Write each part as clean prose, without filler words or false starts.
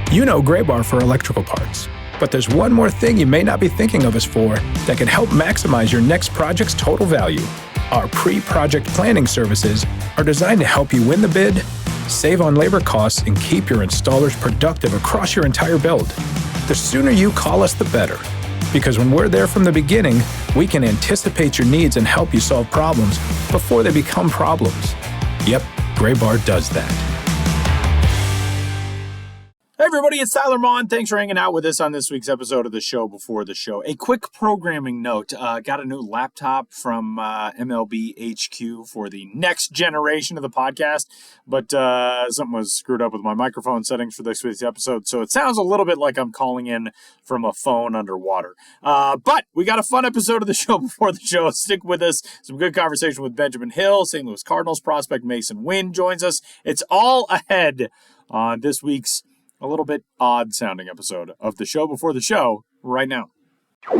You know Gray Bar for electrical parts, but there's one more thing you may not be thinking of us for that can help maximize your next project's total value. Our pre-project planning services are designed to help you win the bid, save on labor costs, and keep your installers productive across your entire build. The sooner you call us, the better. Because when we're there from the beginning, we can anticipate your needs and help you solve problems before they become problems. Yep, Gray Bar does that. Hey everybody, it's Tyler Mon. Thanks for hanging out with us on this week's episode of the Show Before the Show. A quick programming note. Got a new laptop from MLB HQ for the next generation of the podcast, but something was screwed up with my microphone settings for this week's episode, so it sounds a little bit like I'm calling in from a phone underwater. But we got a fun episode of the Show Before the Show. Stick with us. Some good conversation with Benjamin Hill. St. Louis Cardinals prospect Masyn Winn joins us. It's all ahead on this week's a little bit odd-sounding episode of the Show Before the Show right now. Hey,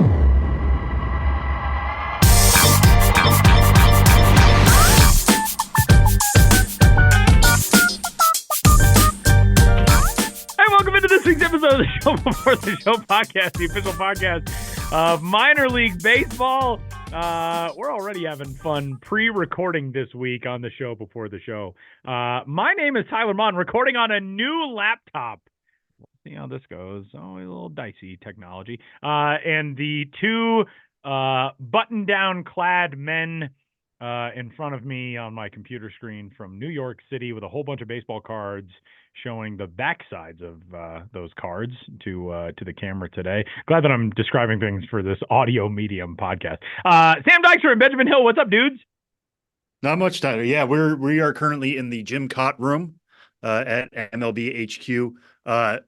welcome into this week's episode of the Show Before the Show podcast, the official podcast of minor league baseball. We're already having fun pre-recording this week on the Show Before the Show. My name is Tyler Mon, recording on a new laptop. We'll see how this goes. Oh, a little dicey technology. And the two button-down clad men in front of me on my computer screen from New York City with a whole bunch of baseball cards showing the backsides of those cards to the camera today. Glad that I'm describing things for this audio medium podcast. Sam Dykstra and Benjamin Hill, what's up, dudes? Not much, Tyler. Yeah, we are currently in the Jim Cott room at MLB HQ.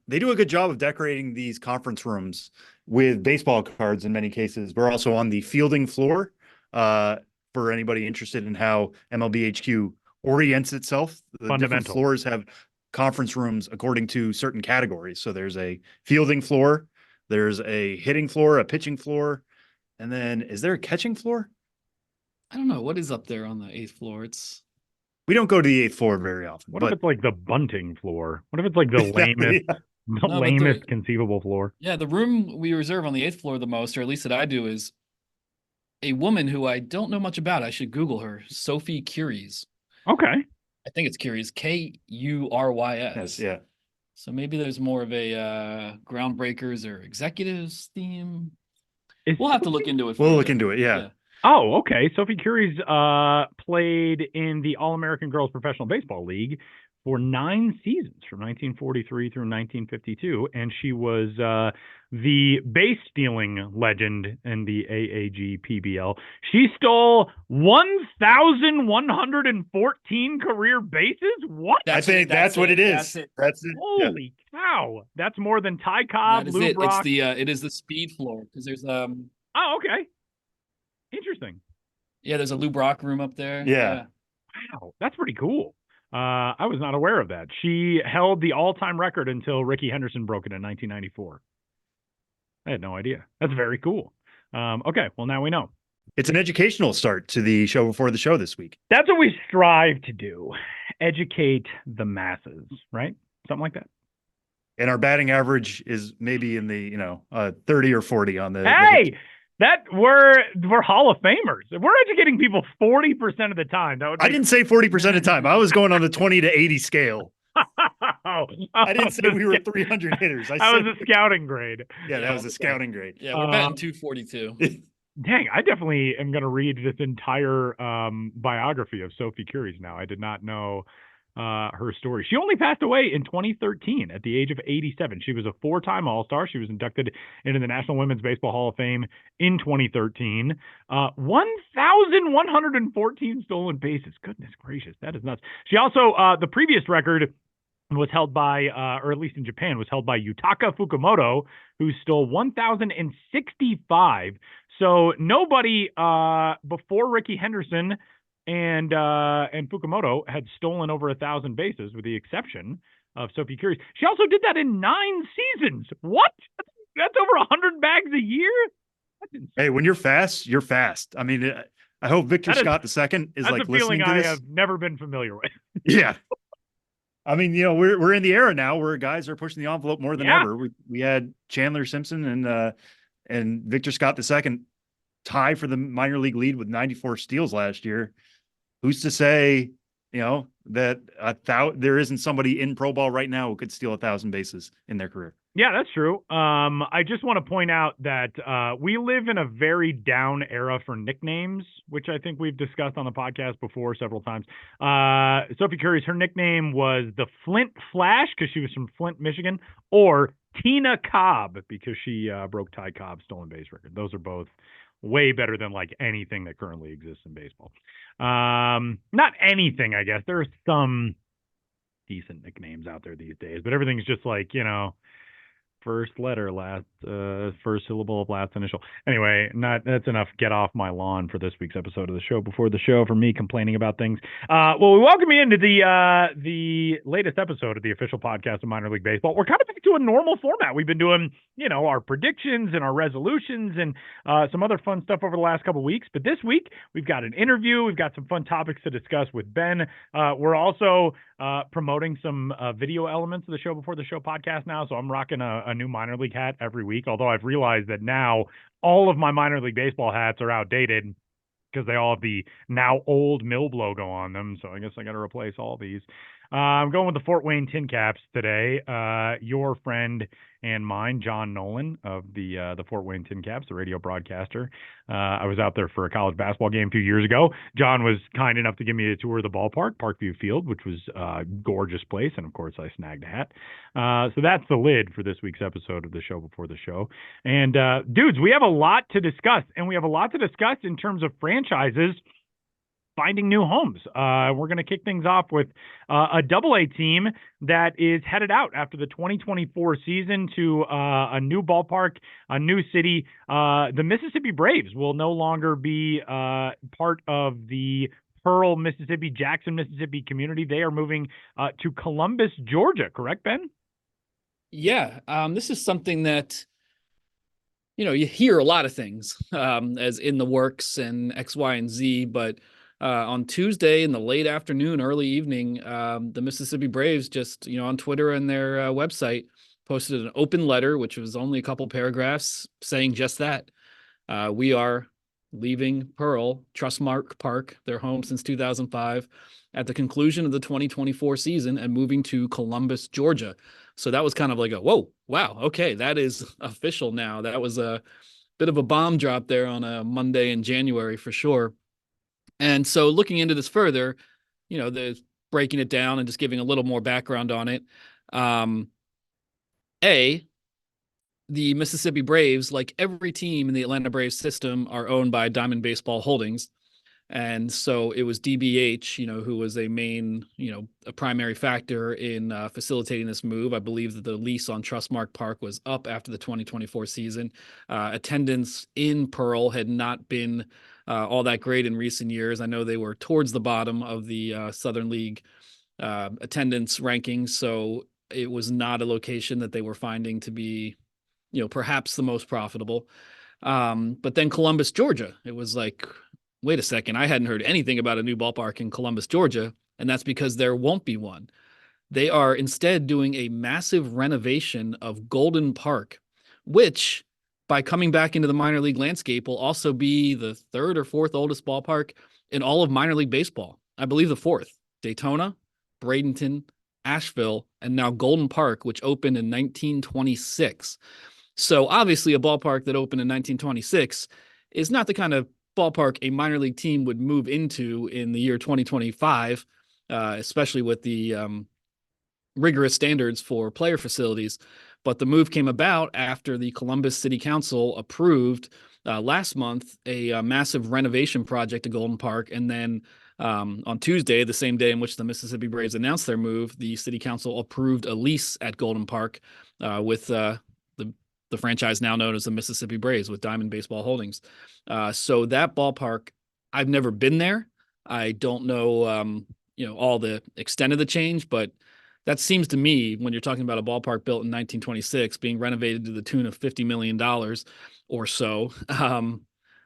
They do a good job of decorating these conference rooms with baseball cards in many cases. We're also on the fielding floor for anybody interested in how MLB HQ orients itself. The different floors have conference rooms according to certain categories. So there's a fielding floor, there's a hitting floor, a pitching floor, and then is there a catching floor? I don't know what is up there on the 8th floor. We don't go to the 8th floor very often. What if it's like the bunting floor? What if it's like the lamest conceivable floor? Yeah, the room we reserve on the 8th floor the most, or at least that I do, is a woman who I don't know much about. I should Google her. Sophie Curies. Okay. I think it's Curies. Kurys. Yes, yeah. So maybe there's more of a groundbreakers or executives theme. We'll have to look into it. We'll look into it, yeah. Oh, okay. Sophie Curies played in the All-American Girls Professional Baseball League for 9 seasons, from 1943 through 1952, and she was the base-stealing legend in the AAG PBL. She stole 1,114 career bases? What? I think that's what it is. That's it. Holy cow. That's more than Ty Cobb, Lou Brock. It is the speed floor, because there's Oh, okay. Interesting. Yeah, there's a Lou Brock room up there. Yeah. Wow, that's pretty cool. I was not aware of that. She held the all-time record until Ricky Henderson broke it in 1994. I had no idea. That's very cool. Okay, well, now we know. It's an educational start to the Show Before the Show this week. That's what we strive to do. Educate the masses, right? Something like that. And our batting average is maybe in the, 30 or 40 on the... Hey! We're Hall of Famers. If we're educating people 40% of the time, that would be... I didn't say 40% of the time. I was going on the 20 to 80 scale. I didn't say we were 300 hitters. That was a scouting grade. Yeah, that was a scouting grade. Yeah, we're batting 242. Dang, I definitely am going to read this entire biography of Sophie Curies now. I did not know her story. She only passed away in 2013 at the age of 87. She was a 4-time All-Star. She was inducted into the National Women's Baseball Hall of Fame in 2013. 1,114 stolen bases. Goodness gracious, that is nuts. She also, the previous record was held by, or at least in Japan, was held by Yutaka Fukumoto, who stole 1,065. So nobody before Ricky Henderson and Fukumoto had stolen over 1,000 bases, with the exception of Sophie Curies. She also did that in 9 seasons. What? That's over 100 bags a year? Hey, when you're fast, you're fast. I mean, I hope Victor Scott II is like listening to this. That's a feeling I have never been familiar with. Yeah. I mean, we're in the era now where guys are pushing the envelope more than Yeah. ever. We had Chandler Simpson and Victor Scott II tie for the minor league lead with 94 steals last year. Who's to say, that there isn't somebody in pro ball right now who could steal 1,000 bases in their career? Yeah, that's true. I just want to point out that we live in a very down era for nicknames, which I think we've discussed on the podcast before several times. Sophie Curry's, her nickname was the Flint Flash because she was from Flint, Michigan, or Tina Cobb because she broke Ty Cobb's stolen base record. Those are both way better than like anything that currently exists in baseball. Not anything, I guess. There's some decent nicknames out there these days, but everything's just like, first letter, first syllable of last initial. Anyway, that's enough. Get off my lawn for this week's episode of the show before the show for me complaining about things. Well, we welcome you into the latest episode of the official podcast of Minor League Baseball. We're kind of back to a normal format. We've been doing, our predictions and our resolutions and some other fun stuff over the last couple of weeks. But this week we've got an interview. We've got some fun topics to discuss with Ben. We're also promoting some video elements of the show before the show podcast now. So I'm rocking a new minor league hat every week, although I've realized that now all of my minor league baseball hats are outdated because they all have the now old Milb logo on them. So I guess I got to replace all these. I'm going with the Fort Wayne Tin Caps today. Your friend and mine, John Nolan of the Fort Wayne Tin Caps, the radio broadcaster. I was out there for a college basketball game a few years ago. John was kind enough to give me a tour of the ballpark, Parkview Field, which was a gorgeous place. And of course, I snagged a hat. So that's the lid for this week's episode of the show before the show. And dudes, we have a lot to discuss, and we have a lot to discuss in terms of franchises finding new homes. We're going to kick things off with a Double-A team that is headed out after the 2024 season to a new ballpark, a new city. The Mississippi Braves will no longer be part of the Pearl, Mississippi, Jackson, Mississippi community. They are moving to Columbus, Georgia. Correct, Ben? Yeah. This is something that, you hear a lot of things as in the works and X, Y, and Z, but on Tuesday in the late afternoon, early evening, the Mississippi Braves just, on Twitter and their website posted an open letter, which was only a couple paragraphs saying just that. We are leaving Pearl, Trustmark Park, their home since 2005, at the conclusion of the 2024 season and moving to Columbus, Georgia. So that was kind of like whoa, wow, okay, that is official now. That was a bit of a bomb drop there on a Monday in January for sure. And so looking into this further, the breaking it down and just giving a little more background on it. The Mississippi Braves, like every team in the Atlanta Braves system, are owned by Diamond Baseball Holdings. And so it was DBH, who was a main, a primary factor in facilitating this move. I believe that the lease on Trustmark Park was up after the 2024 season. Attendance in Pearl had not been all that great in recent years. I know they were towards the bottom of the Southern League attendance rankings, so it was not a location that they were finding to be, perhaps the most profitable. But then Columbus, Georgia, it was like, wait a second, I hadn't heard anything about a new ballpark in Columbus, Georgia, and that's because there won't be one. They are instead doing a massive renovation of Golden Park, which, by coming back into the minor league landscape, will also be the third or fourth oldest ballpark in all of minor league baseball. I believe the fourth. Daytona, Bradenton, Asheville, and now Golden Park, which opened in 1926. So obviously a ballpark that opened in 1926 is not the kind of ballpark a minor league team would move into in the year 2025, especially with the rigorous standards for player facilities. But the move came about after the Columbus City Council approved last month a massive renovation project to Golden Park. And then on Tuesday, the same day in which the Mississippi Braves announced their move, the City Council approved a lease at Golden Park with the franchise now known as the Mississippi Braves with Diamond Baseball Holdings. So that ballpark, I've never been there. I don't know, all the extent of the change, but that seems to me, when you're talking about a ballpark built in 1926 being renovated to the tune of $50 million or so,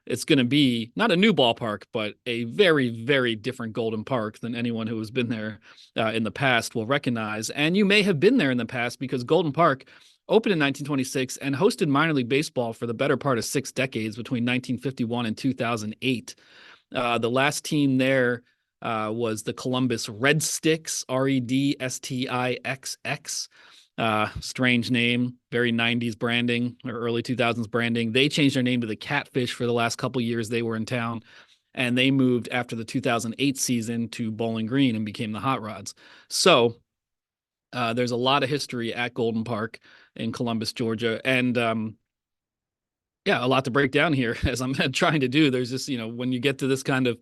it's going to be not a new ballpark, but a very, very different Golden Park than anyone who has been there in the past will recognize. And you may have been there in the past because Golden Park opened in 1926 and hosted minor league baseball for the better part of 6 decades between 1951 and 2008. The last team there was the Columbus Red Sticks, Redstixx. Strange name, very 90s branding or early 2000s branding. They changed their name to the Catfish for the last couple years they were in town, and they moved after the 2008 season to Bowling Green and became the Hot Rods. So there's a lot of history at Golden Park in Columbus, Georgia, and yeah, a lot to break down here as I'm trying to do. There's just, when you get to this kind of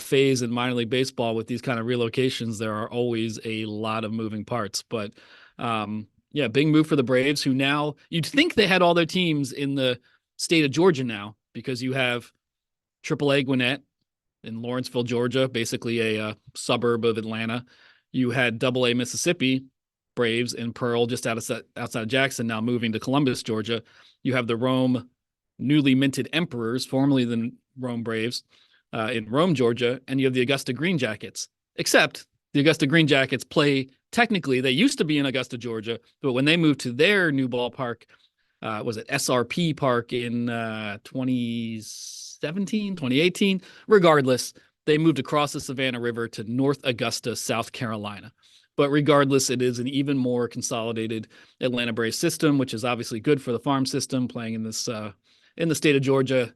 phase in minor league baseball with these kind of relocations, there are always a lot of moving parts. But yeah, big move for the Braves, who now you'd think they had all their teams in the state of Georgia now, because you have AAA Gwinnett in Lawrenceville, Georgia, basically a suburb of Atlanta. You had AA Mississippi Braves in Pearl, just outside of Jackson, now moving to Columbus, Georgia. You have the Rome newly minted Emperors, formerly the Rome Braves, in Rome, Georgia, and you have the Augusta Green Jackets. Except the Augusta Green Jackets play, technically, they used to be in Augusta, Georgia, but when they moved to their new ballpark, was it SRP Park in 2017, 2018? Regardless, they moved across the Savannah River to North Augusta, South Carolina. But regardless, it is an even more consolidated Atlanta Braves system, which is obviously good for the farm system, playing in this in the state of Georgia,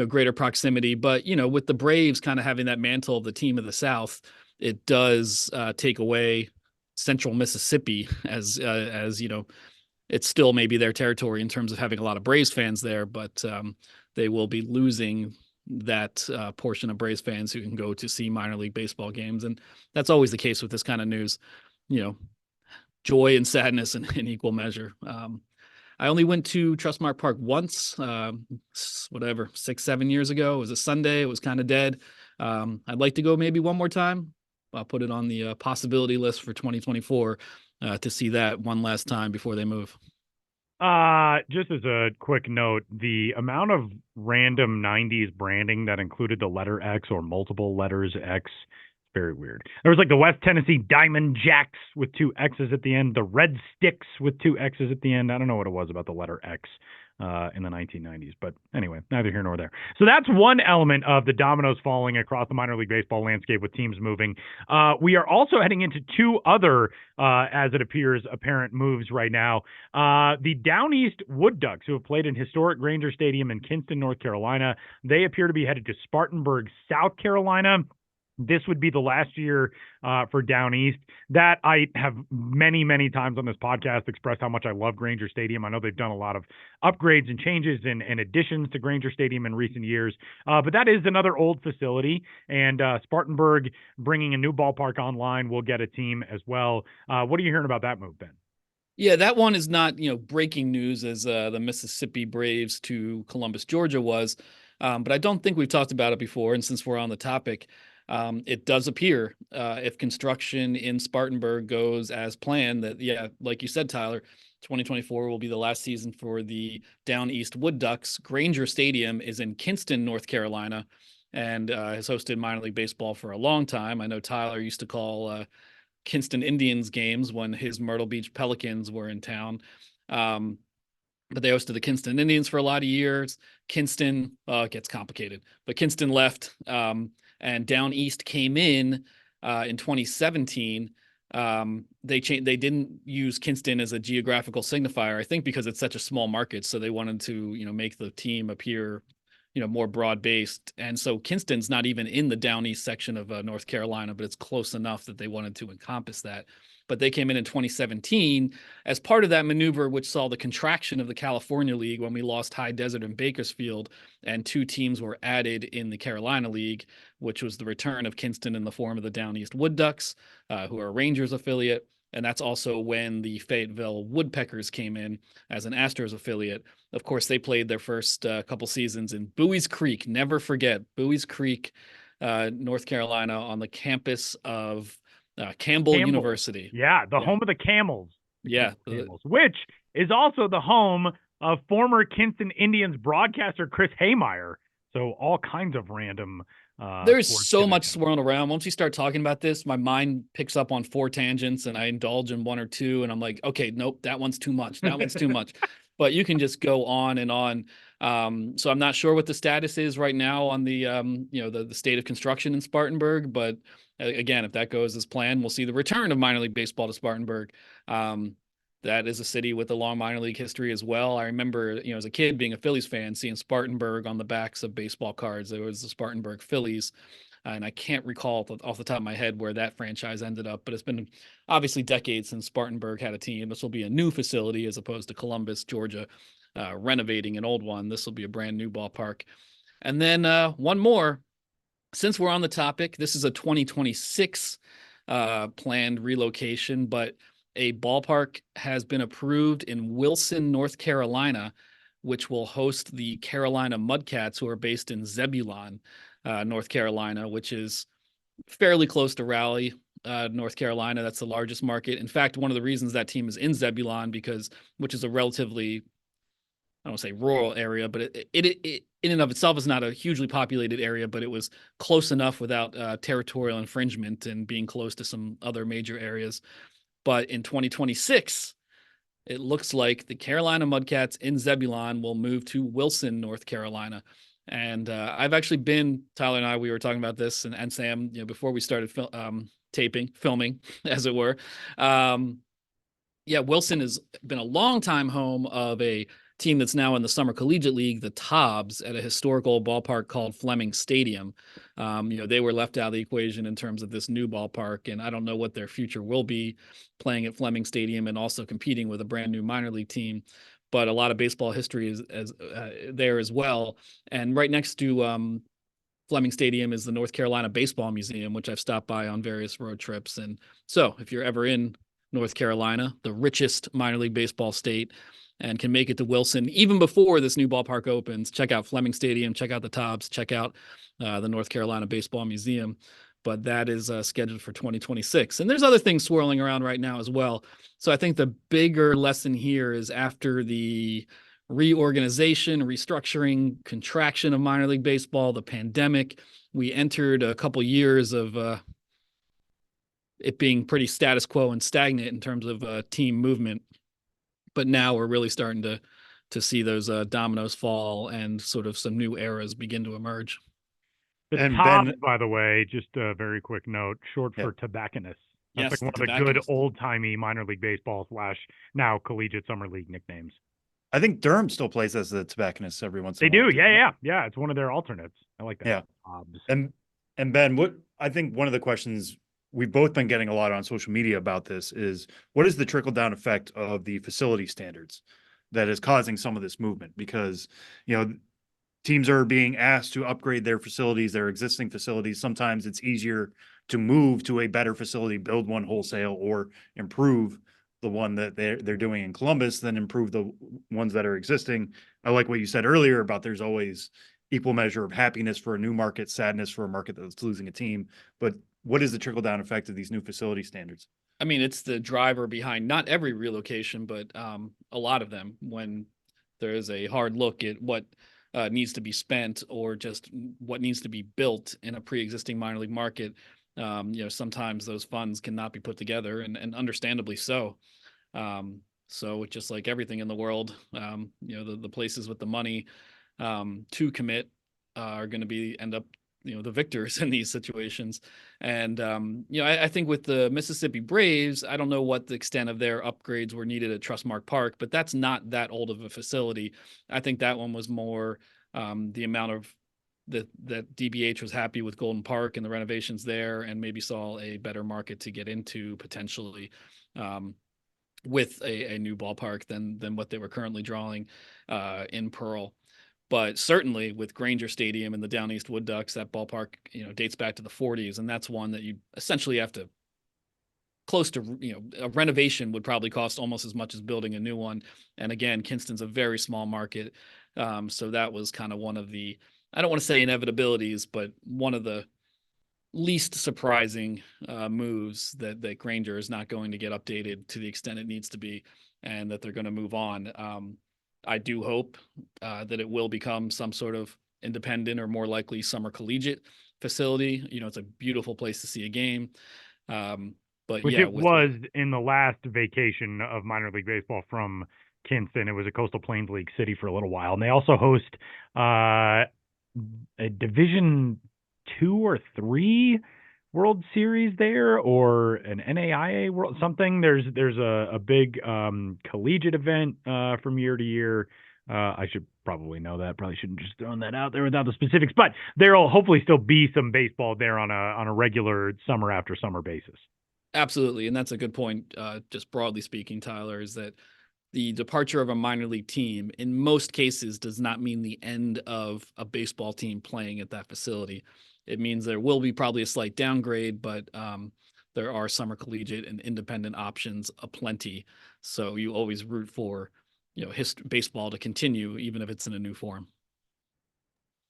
greater proximity. But with the Braves kind of having that mantle of the team of the South, it does take away Central Mississippi as it's still maybe their territory in terms of having a lot of Braves fans there, but they will be losing that portion of Braves fans who can go to see minor league baseball games. And that's always the case with this kind of news, joy and sadness in equal measure. I only went to Trustmark Park once, 6-7 years ago. It was a Sunday. It was kind of dead. I'd like to go maybe one more time. I'll put it on the possibility list for 2024 to see that one last time before they move. Just as a quick note, the amount of random 90s branding that included the letter X or multiple letters X, very weird. There was like the West Tennessee Diamond Jacks with 2 X's at the end, the Red Sticks with 2 X's at the end. I don't know what it was about the letter X in the 1990s, but anyway, neither here nor there. So that's one element of the dominoes falling across the minor league baseball landscape with teams moving. We are also heading into 2 other, as it appears, apparent moves right now. The Down East Wood Ducks, who have played in historic Granger Stadium in Kinston, North Carolina, they appear to be headed to Spartanburg, South Carolina. This would be the last year for Down East. That I have many, many times on this podcast expressed how much I love Granger Stadium. I know they've done a lot of upgrades and changes and additions to Granger Stadium in recent years. But that is another old facility. And Spartanburg bringing a new ballpark online will get a team as well. What are you hearing about that move, Ben? Yeah, that one is not, breaking news as the Mississippi Braves to Columbus, Georgia was. But I don't think we've talked about it before. And since we're on the topic, it does appear if construction in Spartanburg goes as planned that, yeah, like you said, Tyler, 2024 will be the last season for the Down East Wood Ducks. Granger Stadium is in Kinston, North Carolina, and has hosted minor league baseball for a long time. I know Tyler used to call Kinston Indians games when his Myrtle Beach Pelicans were in town. But they hosted the Kinston Indians for a lot of years. Kinston, it gets complicated, but Kinston left, and Down East came in 2017. They didn't use Kinston as a geographical signifier, I think because it's such a small market. So they wanted to, make the team appear, more broad-based. And so Kinston's not even in the Down East section of North Carolina, but it's close enough that they wanted to encompass that. But they came in 2017 as part of that maneuver, which saw the contraction of the California League when we lost High Desert and Bakersfield, and 2 teams were added in the Carolina League, which was the return of Kinston in the form of the Down East Wood Ducks, who are a Rangers affiliate. And that's also when the Fayetteville Woodpeckers came in as an Astros affiliate. Of course, they played their first couple seasons in Bowie's Creek. Never forget Bowie's Creek, North Carolina, on the campus of Campbell University. Yeah, the home of the Camels. Yeah. Camels, which is also the home of former Kinston Indians broadcaster Chris Haymeyer. So all kinds of random. There's sports so much connections. swirling around. Once you start talking about this, my mind picks up on 4 tangents and I indulge in 1 or 2. And I'm like, okay, nope, that one's too much. That one's too much. But you can just go on and on. So I'm not sure what the status is right now on the, the state of construction in Spartanburg. But again, if that goes as planned, we'll see the return of minor league baseball to Spartanburg. That is a city with a long minor league history as well. I remember, as a kid being a Phillies fan, seeing Spartanburg on the backs of baseball cards. There was the Spartanburg Phillies. And I can't recall off the top of my head where that franchise ended up, but it's been obviously decades since Spartanburg had a team. This will be a new facility as opposed to Columbus, Georgia, renovating an old one. This will be a brand new ballpark. And then one more, since we're on the topic, this is a 2026 planned relocation, but a ballpark has been approved in Wilson, North Carolina, which will host the Carolina Mudcats, who are based in Zebulon, North Carolina, which is fairly close to Raleigh, North Carolina. That's the largest market. In fact, one of the reasons that team is in Zebulon, which is a relatively, I don't want to say rural area, but it in and of itself is not a hugely populated area, but it was close enough without territorial infringement and being close to some other major areas. But in 2026, it looks like the Carolina Mudcats in Zebulon will move to Wilson, North Carolina. And I've actually been, Tyler and I, we were talking about this, and Sam, before we started filming, as it were. Wilson has been a long time home of a team that's now in the Summer Collegiate League, the Tobbs, at a historical ballpark called Fleming Stadium. They were left out of the equation in terms of this new ballpark, and I don't know what their future will be playing at Fleming Stadium and also competing with a brand new minor league team. But a lot of baseball history is there as well. And right next to Fleming Stadium is the North Carolina Baseball Museum, which I've stopped by on various road trips. And so if you're ever in North Carolina, the richest minor league baseball state, and can make it to Wilson even before this new ballpark opens, check out Fleming Stadium, check out the Tobbs, check out the North Carolina Baseball Museum. But that is scheduled for 2026. And there's other things swirling around right now as well. So I think the bigger lesson here is after the reorganization, restructuring, contraction of minor league baseball, the pandemic, we entered a couple years of it being pretty status quo and stagnant in terms of team movement. But now we're really starting to see those dominoes fall and sort of some new eras begin to emerge. The Tobbs, by the way, just a very quick note, short for tobacconist. That's yes, like one of the good old-timey minor league baseball / now collegiate summer league nicknames. I think Durham still plays as the tobacconist every once in a while. They do, yeah. It's one of their alternates. I like that. Yeah. And Ben, what I think one of the questions we've both been getting a lot on social media about this is, what is the trickle-down effect of the facility standards that is causing some of this movement? Because, teams are being asked to upgrade their facilities, their existing facilities. Sometimes it's easier to move to a better facility, build one wholesale, or improve the one that they're doing in Columbus than improve the ones that are existing. I like what you said earlier about there's always equal measure of happiness for a new market, sadness for a market that's losing a team. But what is the trickle-down effect of these new facility standards? I mean, it's the driver behind not every relocation, but a lot of them, when there is a hard look at what needs to be spent or just what needs to be built in a pre-existing minor league market. Sometimes those funds cannot be put together, and understandably so. So just like everything in the world, the places with the money to commit are going to end up the victors in these situations. And I think with the Mississippi Braves, I don't know what the extent of their upgrades were needed at Trustmark Park, but that's not that old of a facility. I think that one was more the amount of that DBH was happy with Golden Park and the renovations there, and maybe saw a better market to get into potentially with a new ballpark than what they were currently drawing in Pearl. But certainly with Granger Stadium and the Down East Wood Ducks, that ballpark, dates back to the 40s. And that's one that you essentially have to close to, a renovation would probably cost almost as much as building a new one. And again, Kinston's a very small market. So that was kind of one of the, I don't want to say inevitabilities, but one of the least surprising moves that Granger is not going to get updated to the extent it needs to be, and that they're going to move on. I do hope that it will become some sort of independent or more likely summer collegiate facility. It's a beautiful place to see a game. But Which yeah, it was in the last vacation of minor league baseball from Kinston. It was a Coastal Plains League city for a little while. And they also host a Division 2 or 3 World Series there, or an NAIA World something. There's a big collegiate event from year to year. I should probably know that. Probably shouldn't just throw that out there without the specifics. But there'll hopefully still be some baseball there on a regular summer after summer basis. Absolutely. And that's a good point. Just broadly speaking, Tyler, is that the departure of a minor league team in most cases does not mean the end of a baseball team playing at that facility. It means there will be probably a slight downgrade, but there are summer collegiate and independent options aplenty. So you always root for, baseball to continue, even if it's in a new form.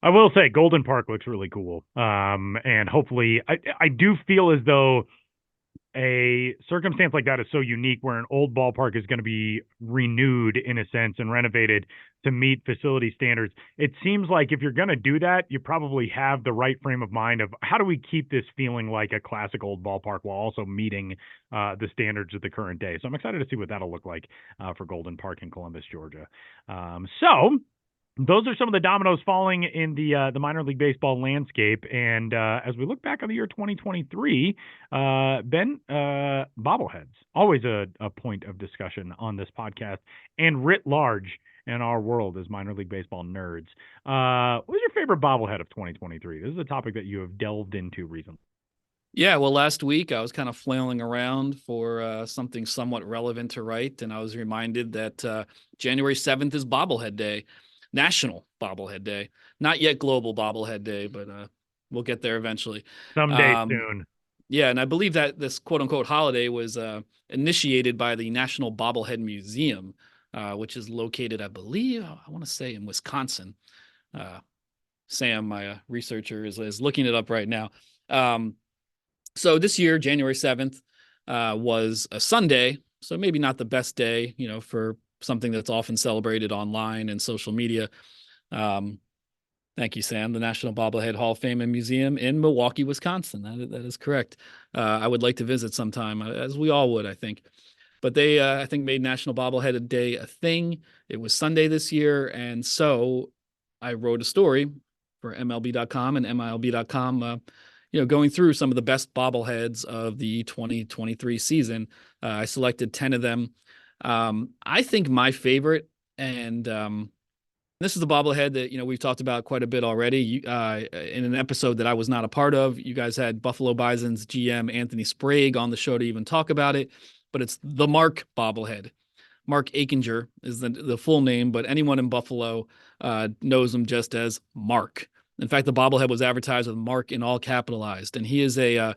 I will say Golden Park looks really cool. And hopefully I do feel as though a circumstance like that is so unique, where an old ballpark is going to be renewed in a sense and renovated to meet facility standards. It seems like if you're going to do that, you probably have the right frame of mind of how do we keep this feeling like a classic old ballpark while also meeting the standards of the current day. So I'm excited to see what that'll look like for Golden Park in Columbus, Georgia. So those are some of the dominoes falling in the minor league baseball landscape. And as we look back on the year 2023, Ben, bobbleheads, always a point of discussion on this podcast and writ large in our world as minor league baseball nerds. What was your favorite bobblehead of 2023? This is a topic that you have delved into recently. Yeah, well, last week I was kind of flailing around for something somewhat relevant to write, and I was reminded that January 7th is Bobblehead Day. National Bobblehead Day, not yet Global Bobblehead Day, but we'll get there eventually. Someday soon. Yeah, and I believe that this quote-unquote holiday was initiated by the National Bobblehead Museum, which is located, I believe, I want to say in Wisconsin. Sam, my researcher, is looking it up right now. So this year, January 7th, was a Sunday, so maybe not the best day, for something that's often celebrated online and social media. Thank you, Sam. The National Bobblehead Hall of Fame and Museum in Milwaukee, Wisconsin. That is correct. I would like to visit sometime, as we all would, I think. But they, I think, made National Bobblehead Day a thing. It was Sunday this year, and so I wrote a story for MLB.com and MILB.com, going through some of the best bobbleheads of the 2023 season. I selected 10 of them. I think my favorite, and this is the bobblehead that, we've talked about quite a bit already. In an episode that I was not a part of, you guys had Buffalo Bison's GM Anthony Sprague on the show to even talk about it, but it's the Mark bobblehead. Mark Akinger is the full name, but anyone in Buffalo knows him just as Mark. In fact, the bobblehead was advertised with Mark in all capitalized, and he is a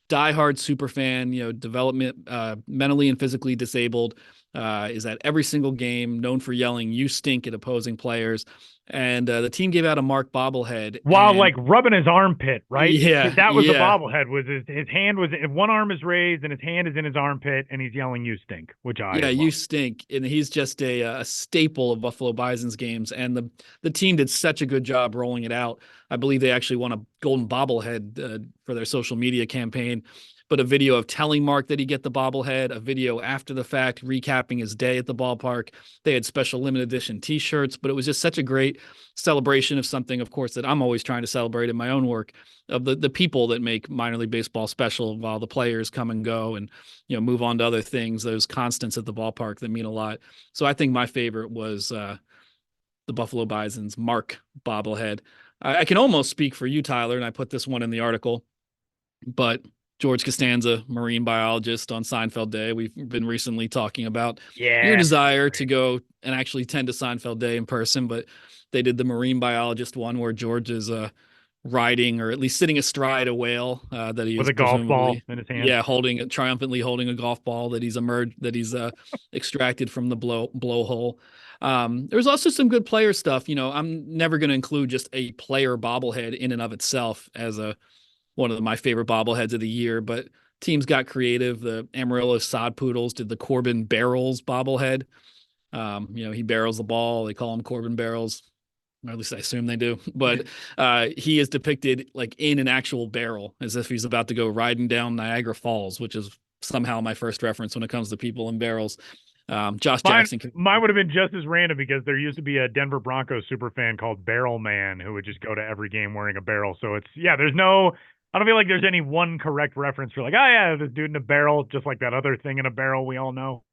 diehard super fan, development, mentally and physically disabled, is at every single game, known for yelling, "You stink" at opposing players. And the team gave out a Mark bobblehead. While rubbing his armpit, right? Yeah. That was the bobblehead, was his hand was, one arm is raised and his hand is in his armpit and he's yelling, "You stink," which I love. You stink. And he's just a staple of Buffalo Bison's games. And the team did such a good job rolling it out. I believe they actually won a golden bobblehead for their social media campaign. But a video of telling Mark that he'd get the bobblehead, a video after the fact recapping his day at the ballpark. They had special limited edition T-shirts, but it was just such a great celebration of something, of course, that I'm always trying to celebrate in my own work, of the people that make minor league baseball special while the players come and go and move on to other things, those constants at the ballpark that mean a lot. So I think my favorite was the Buffalo Bison's Mark bobblehead. I can almost speak for you, Tyler, and I put this one in the article, but George Costanza, marine biologist on Seinfeld Day. We've been recently talking about your desire to go and actually attend to Seinfeld Day in person, but they did the marine biologist one where George is riding, or at least sitting astride a whale that he with is a golf ball in his hand. Yeah, triumphantly holding a golf ball that he's extracted from the blowhole. There's also some good player stuff. I'm never going to include just a player bobblehead in and of itself as one of my favorite bobbleheads of the year, but teams got creative. The Amarillo Sod Poodles did the Corbin Barrels bobblehead. He barrels the ball. They call him Corbin Barrels, or at least I assume they do. But he is depicted like in an actual barrel, as if he's about to go riding down Niagara Falls, which is somehow my first reference when it comes to people in barrels. Josh Jackson. Mine would have been just as random because there used to be a Denver Broncos super fan called Barrel Man who would just go to every game wearing a barrel. So I don't feel like there's any one correct reference for like, oh yeah, this dude in a barrel, just like that other thing in a barrel we all know.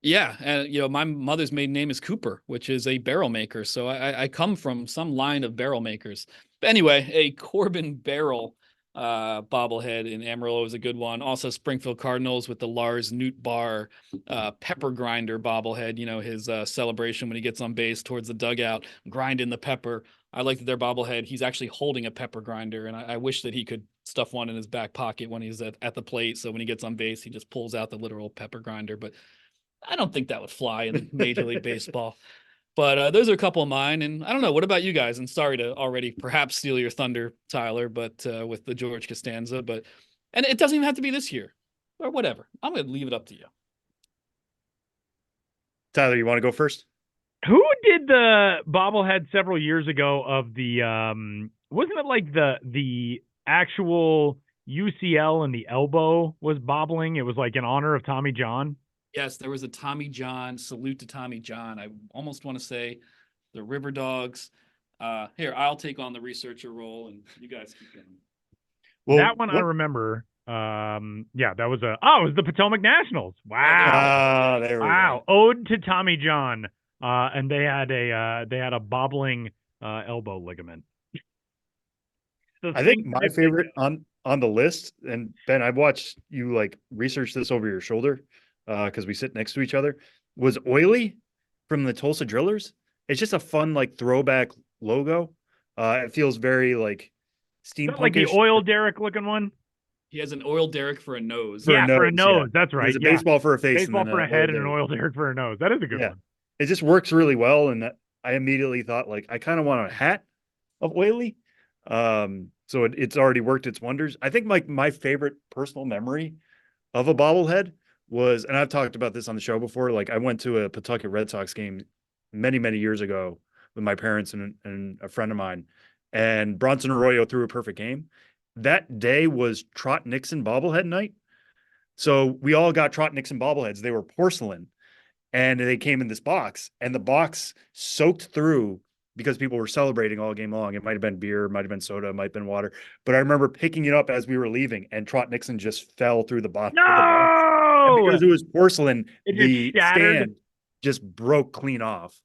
Yeah, and my mother's maiden name is Cooper, which is a barrel maker. So I come from some line of barrel makers. But anyway, a Corbin Barrel bobblehead in Amarillo is a good one. Also, Springfield Cardinals with the Lars Nootbaar pepper grinder bobblehead. His celebration when he gets on base towards the dugout, grinding the pepper. I like that their bobblehead. He's actually holding a pepper grinder, and I wish that he could stuff one in his back pocket when he's at the plate. So when he gets on base, he just pulls out the literal pepper grinder. But I don't think that would fly in Major League Baseball. But those are a couple of mine. And I don't know. What about you guys? And sorry to already perhaps steal your thunder, Tyler, but with the George Costanza. And it doesn't even have to be this year or whatever. I'm going to leave it up to you. Tyler, you want to go first? Who did the bobblehead several years ago of the wasn't it like the actual UCL and the elbow was bobbling? It was like in honor of Tommy John. Yes, there was a Tommy John salute to Tommy John. I almost want to say the River Dogs. Here, I'll take on the researcher role, and you guys keep going. Well, that one I remember. Yeah, that was it was the Potomac Nationals. Wow. There we go. Ode to Tommy John. And they had a bobbling elbow ligament. I think my favorite on the list, and Ben, I've watched you like research this over your shoulder because we sit next to each other, was Oily from the Tulsa Drillers. It's just a fun like throwback logo. It feels very like steampunkish. Like the oil derrick looking one. He has an oil derrick for a nose. For a nose. Yeah. That's right. There's a baseball for a face. Baseball for a head and an oil derrick for a nose. That is a good one. It just works really well. And I immediately thought like, I kind of want a hat of Oily. So it's already worked its wonders. I think my favorite personal memory of a bobblehead was, and I've talked about this on the show before, like I went to a Pawtucket Red Sox game many, many years ago with my parents and a friend of mine, and Bronson Arroyo threw a perfect game. That day was Trot Nixon bobblehead night. So we all got Trot Nixon bobbleheads. They were porcelain and they came in this box, and the box soaked through because people were celebrating all game long. It might have been beer, might have been soda, it might have been water. But I remember picking it up as we were leaving, and Trot Nixon just fell through the bottom of the box. And because it was porcelain, the stand just broke clean off.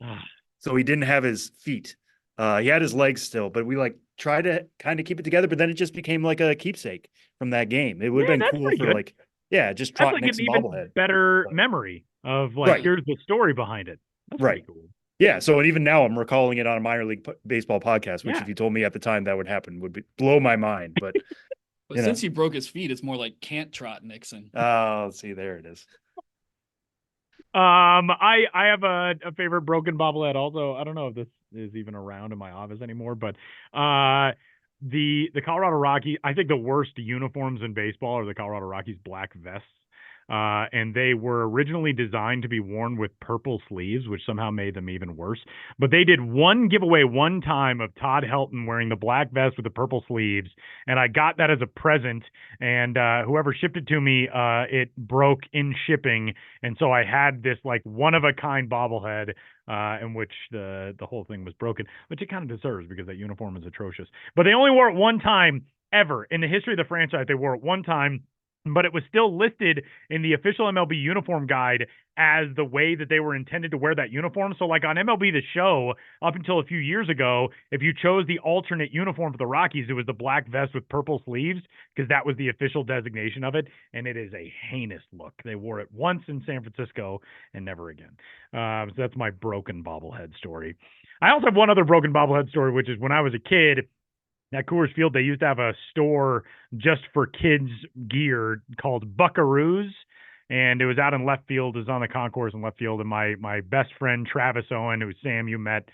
So he didn't have his feet. He had his legs still, but we like tried to kind of keep it together. But then it just became like a keepsake from that game. It would have been cool for like, just Trot like Nixon an even bobblehead. Better memory of like, here's the story behind it. That's right. Cool. Yeah. So even now I'm recalling it on a minor league baseball podcast, which if you told me at the time that would happen would blow my mind. But since he broke his feet, it's more like can't Trot Nixon. Oh, see, there it is. I have a favorite broken bobblehead. Also, I don't know if this is even around in my office anymore, but the Colorado Rockies, I think the worst uniforms in baseball are the Colorado Rockies black vests. And they were originally designed to be worn with purple sleeves, which somehow made them even worse. But they did one giveaway one time of Todd Helton wearing the black vest with the purple sleeves, and I got that as a present. And whoever shipped it to me, it broke in shipping, and so I had this like one of a kind bobblehead in which the whole thing was broken, which it kind of deserves because that uniform is atrocious. But they only wore it one time ever in the history of the franchise. They wore it one time. But it was still listed in the official MLB uniform guide as the way that they were intended to wear that uniform. So like on MLB The Show, up until a few years ago, if you chose the alternate uniform for the Rockies, it was the black vest with purple sleeves because that was the official designation of it. And it is a heinous look. They wore it once in San Francisco and never again. So that's my broken bobblehead story. I also have one other broken bobblehead story, which is when I was a kid, at Coors Field, they used to have a store just for kids gear called Buckaroos, and it was out in left field. It was on the concourse in left field, and my best friend, Travis Owen, who Sam you met,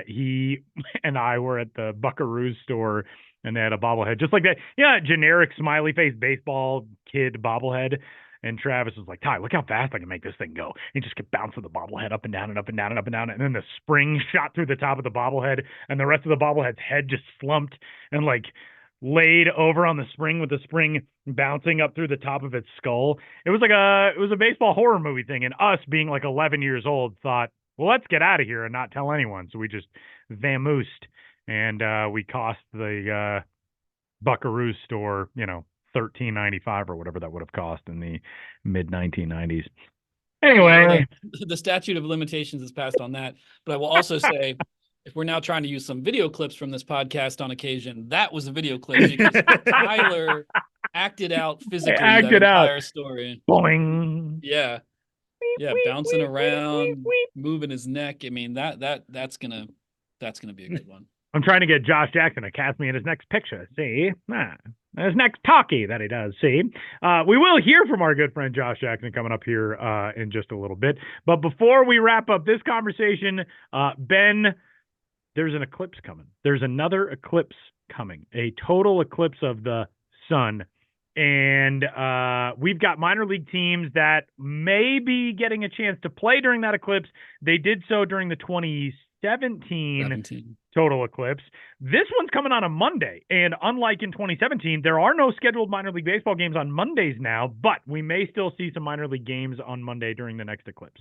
he and I were at the Buckaroos store, and they had a bobblehead just like that. Yeah, generic smiley face baseball kid bobblehead. And Travis was like, Ty, look how fast I can make this thing go. And just kept bouncing the bobblehead up and down and up and down and up and down. And then the spring shot through the top of the bobblehead, and the rest of the bobblehead's head just slumped and like laid over on the spring with the spring bouncing up through the top of its skull. It was a baseball horror movie thing. And us being like 11 years old thought, well, let's get out of here and not tell anyone. So we just vamoosed, and we cost the Buckaroo store, $13.95 or whatever that would have cost in the mid 1990s. Anyway, the statute of limitations is passed on that. But I will also say, if we're now trying to use some video clips from this podcast on occasion, that was a video clip because Tyler acted out physically that entire story. Boing. Yeah. Yeah, bouncing around, moving his neck. I mean, that's gonna be a good one. I'm trying to get Josh Jackson to cast me in his next picture. See, his next talkie that he does. See, we will hear from our good friend Josh Jackson coming up here in just a little bit. But before we wrap up this conversation, Ben, there's an eclipse coming. There's another eclipse coming. A total eclipse of the sun. And we've got minor league teams that may be getting a chance to play during that eclipse. They did so during the 2017 total eclipse. This one's coming on a Monday. And unlike in 2017, there are no scheduled minor league baseball games on Mondays now, but we may still see some minor league games on Monday during the next eclipse.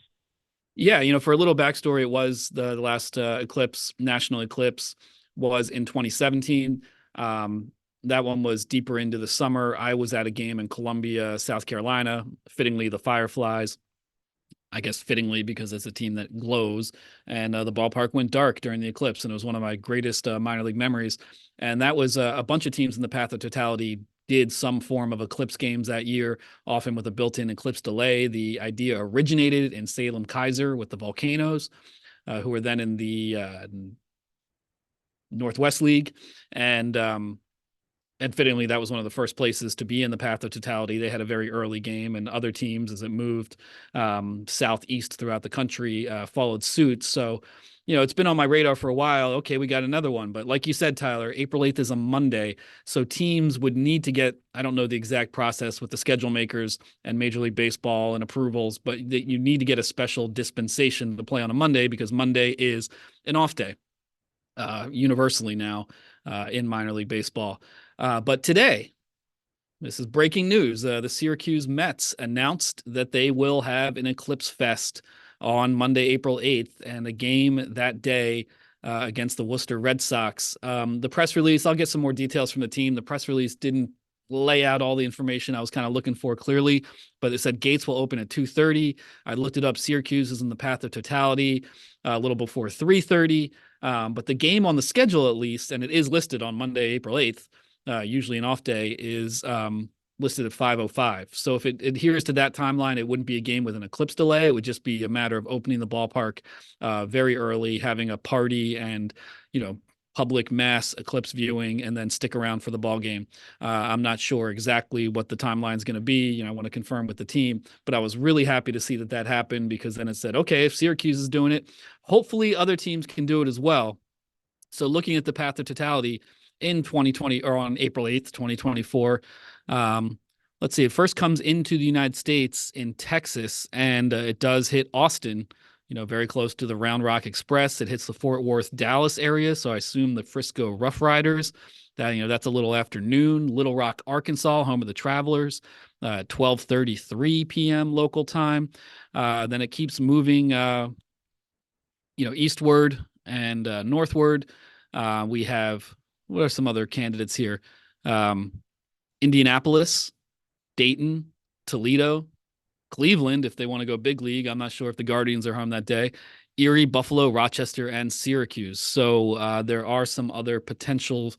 Yeah, for a little backstory, it was the last eclipse, national eclipse, was in 2017. That one was deeper into the summer. I was at a game in Columbia, South Carolina, fittingly the Fireflies. I guess fittingly because it's a team that glows, and the ballpark went dark during the eclipse, and it was one of my greatest minor league memories. And that was a bunch of teams in the path of totality did some form of eclipse games that year, often with a built-in eclipse delay. The idea originated in Salem Kaiser with the Volcanoes, who were then in the Northwest League, and fittingly, that was one of the first places to be in the path of totality. They had a very early game, and other teams, as it moved southeast throughout the country, followed suit. So, it's been on my radar for a while. Okay, we got another one. But like you said, Tyler, April 8th is a Monday. So teams would need to get, I don't know the exact process with the schedule makers and Major League Baseball and approvals, but you need to get a special dispensation to play on a Monday because Monday is an off day universally now in minor league baseball. But today, this is breaking news. The Syracuse Mets announced that they will have an Eclipse Fest on Monday, April 8th, and a game that day against the Worcester Red Sox. The press release, I'll get some more details from the team. The press release didn't lay out all the information I was kind of looking for clearly, but it said gates will open at 2:30. I looked it up. Syracuse is in the path of totality a little before 3:30. But the game on the schedule, at least, and it is listed on Monday, April 8th, usually an off day, is listed at 5:05. So if it adheres to that timeline, it wouldn't be a game with an eclipse delay. It would just be a matter of opening the ballpark very early, having a party and, public mass eclipse viewing, and then stick around for the ball game. I'm not sure exactly what the timeline is going to be. I want to confirm with the team, but I was really happy to see that happened because then it said, okay, if Syracuse is doing it, hopefully other teams can do it as well. So looking at the path of totality in 2020 or on April 8th, 2024, let's see, it first comes into the United States in Texas, and it does hit Austin, very close to the Round Rock Express. It hits the Fort Worth, Dallas area. So I assume the Frisco Rough Riders, that's a little after noon. Little Rock, Arkansas, home of the Travelers, 12:33 p.m. local time. Then it keeps moving, eastward and northward. We have, what are some other candidates here? Indianapolis, Dayton, Toledo, Cleveland, if they want to go big league. I'm not sure if the Guardians are home that day. Erie, Buffalo, Rochester, and Syracuse. So there are some other potentials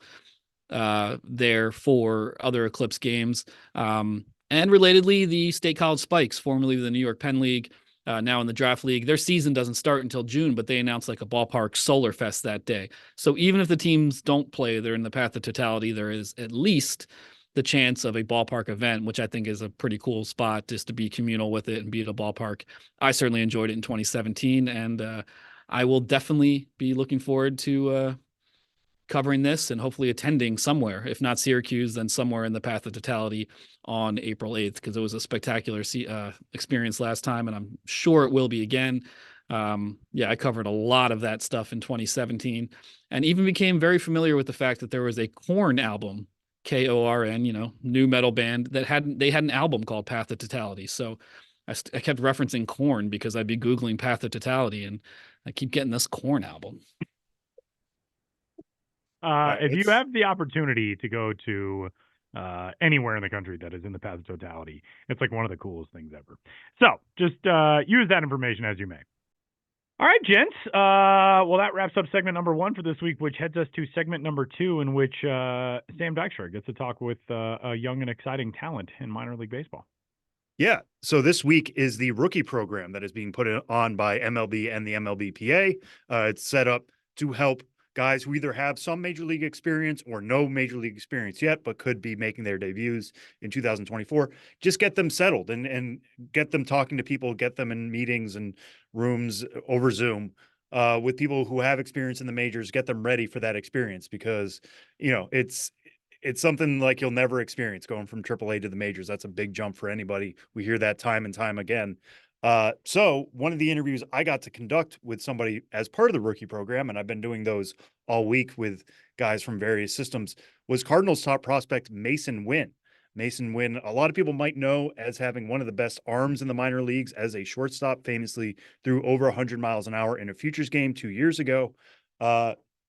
there for other Eclipse games. And relatedly, the State College Spikes, formerly the New York Penn League, now in the Draft League, their season doesn't start until June, but they announced like a ballpark solar fest that day. So even if the teams don't play, they're in the path of totality, there is at least the chance of a ballpark event, which I think is a pretty cool spot just to be communal with it and be at a ballpark. I certainly enjoyed it in 2017, and I will definitely be looking forward to covering this and hopefully attending somewhere, if not Syracuse, then somewhere in the path of totality on April 8th, because it was a spectacular experience last time, and I'm sure it will be again. I covered a lot of that stuff in 2017 and even became very familiar with the fact that there was a Korn album, Korn, new metal band that had an album called Path to Totality. So I kept referencing Korn because I'd be Googling Path to Totality and I keep getting this Korn album. If you have the opportunity to go to anywhere in the country that is in the path of totality, it's like one of the coolest things ever. So just use that information as you may. All right, gents. Well, that wraps up segment number 1 for this week, which heads us to segment number 2, in which Sam Dykstra gets to talk with a young and exciting talent in minor league baseball. Yeah. So this week is the rookie program that is being put on by MLB and the MLBPA. It's set up to help guys who either have some major league experience or no major league experience yet, but could be making their debuts in 2024. Just get them settled and get them talking to people, get them in meetings and rooms over Zoom with people who have experience in the majors, get them ready for that experience, because, it's something like you'll never experience going from AAA to the majors. That's a big jump for anybody. We hear that time and time again. So one of the interviews I got to conduct with somebody as part of the rookie program, and I've been doing those all week with guys from various systems, was Cardinals top prospect Masyn Winn. Masyn Winn, a lot of people might know as having one of the best arms in the minor leagues as a shortstop, famously threw over 100 miles an hour in a futures game 2 years ago.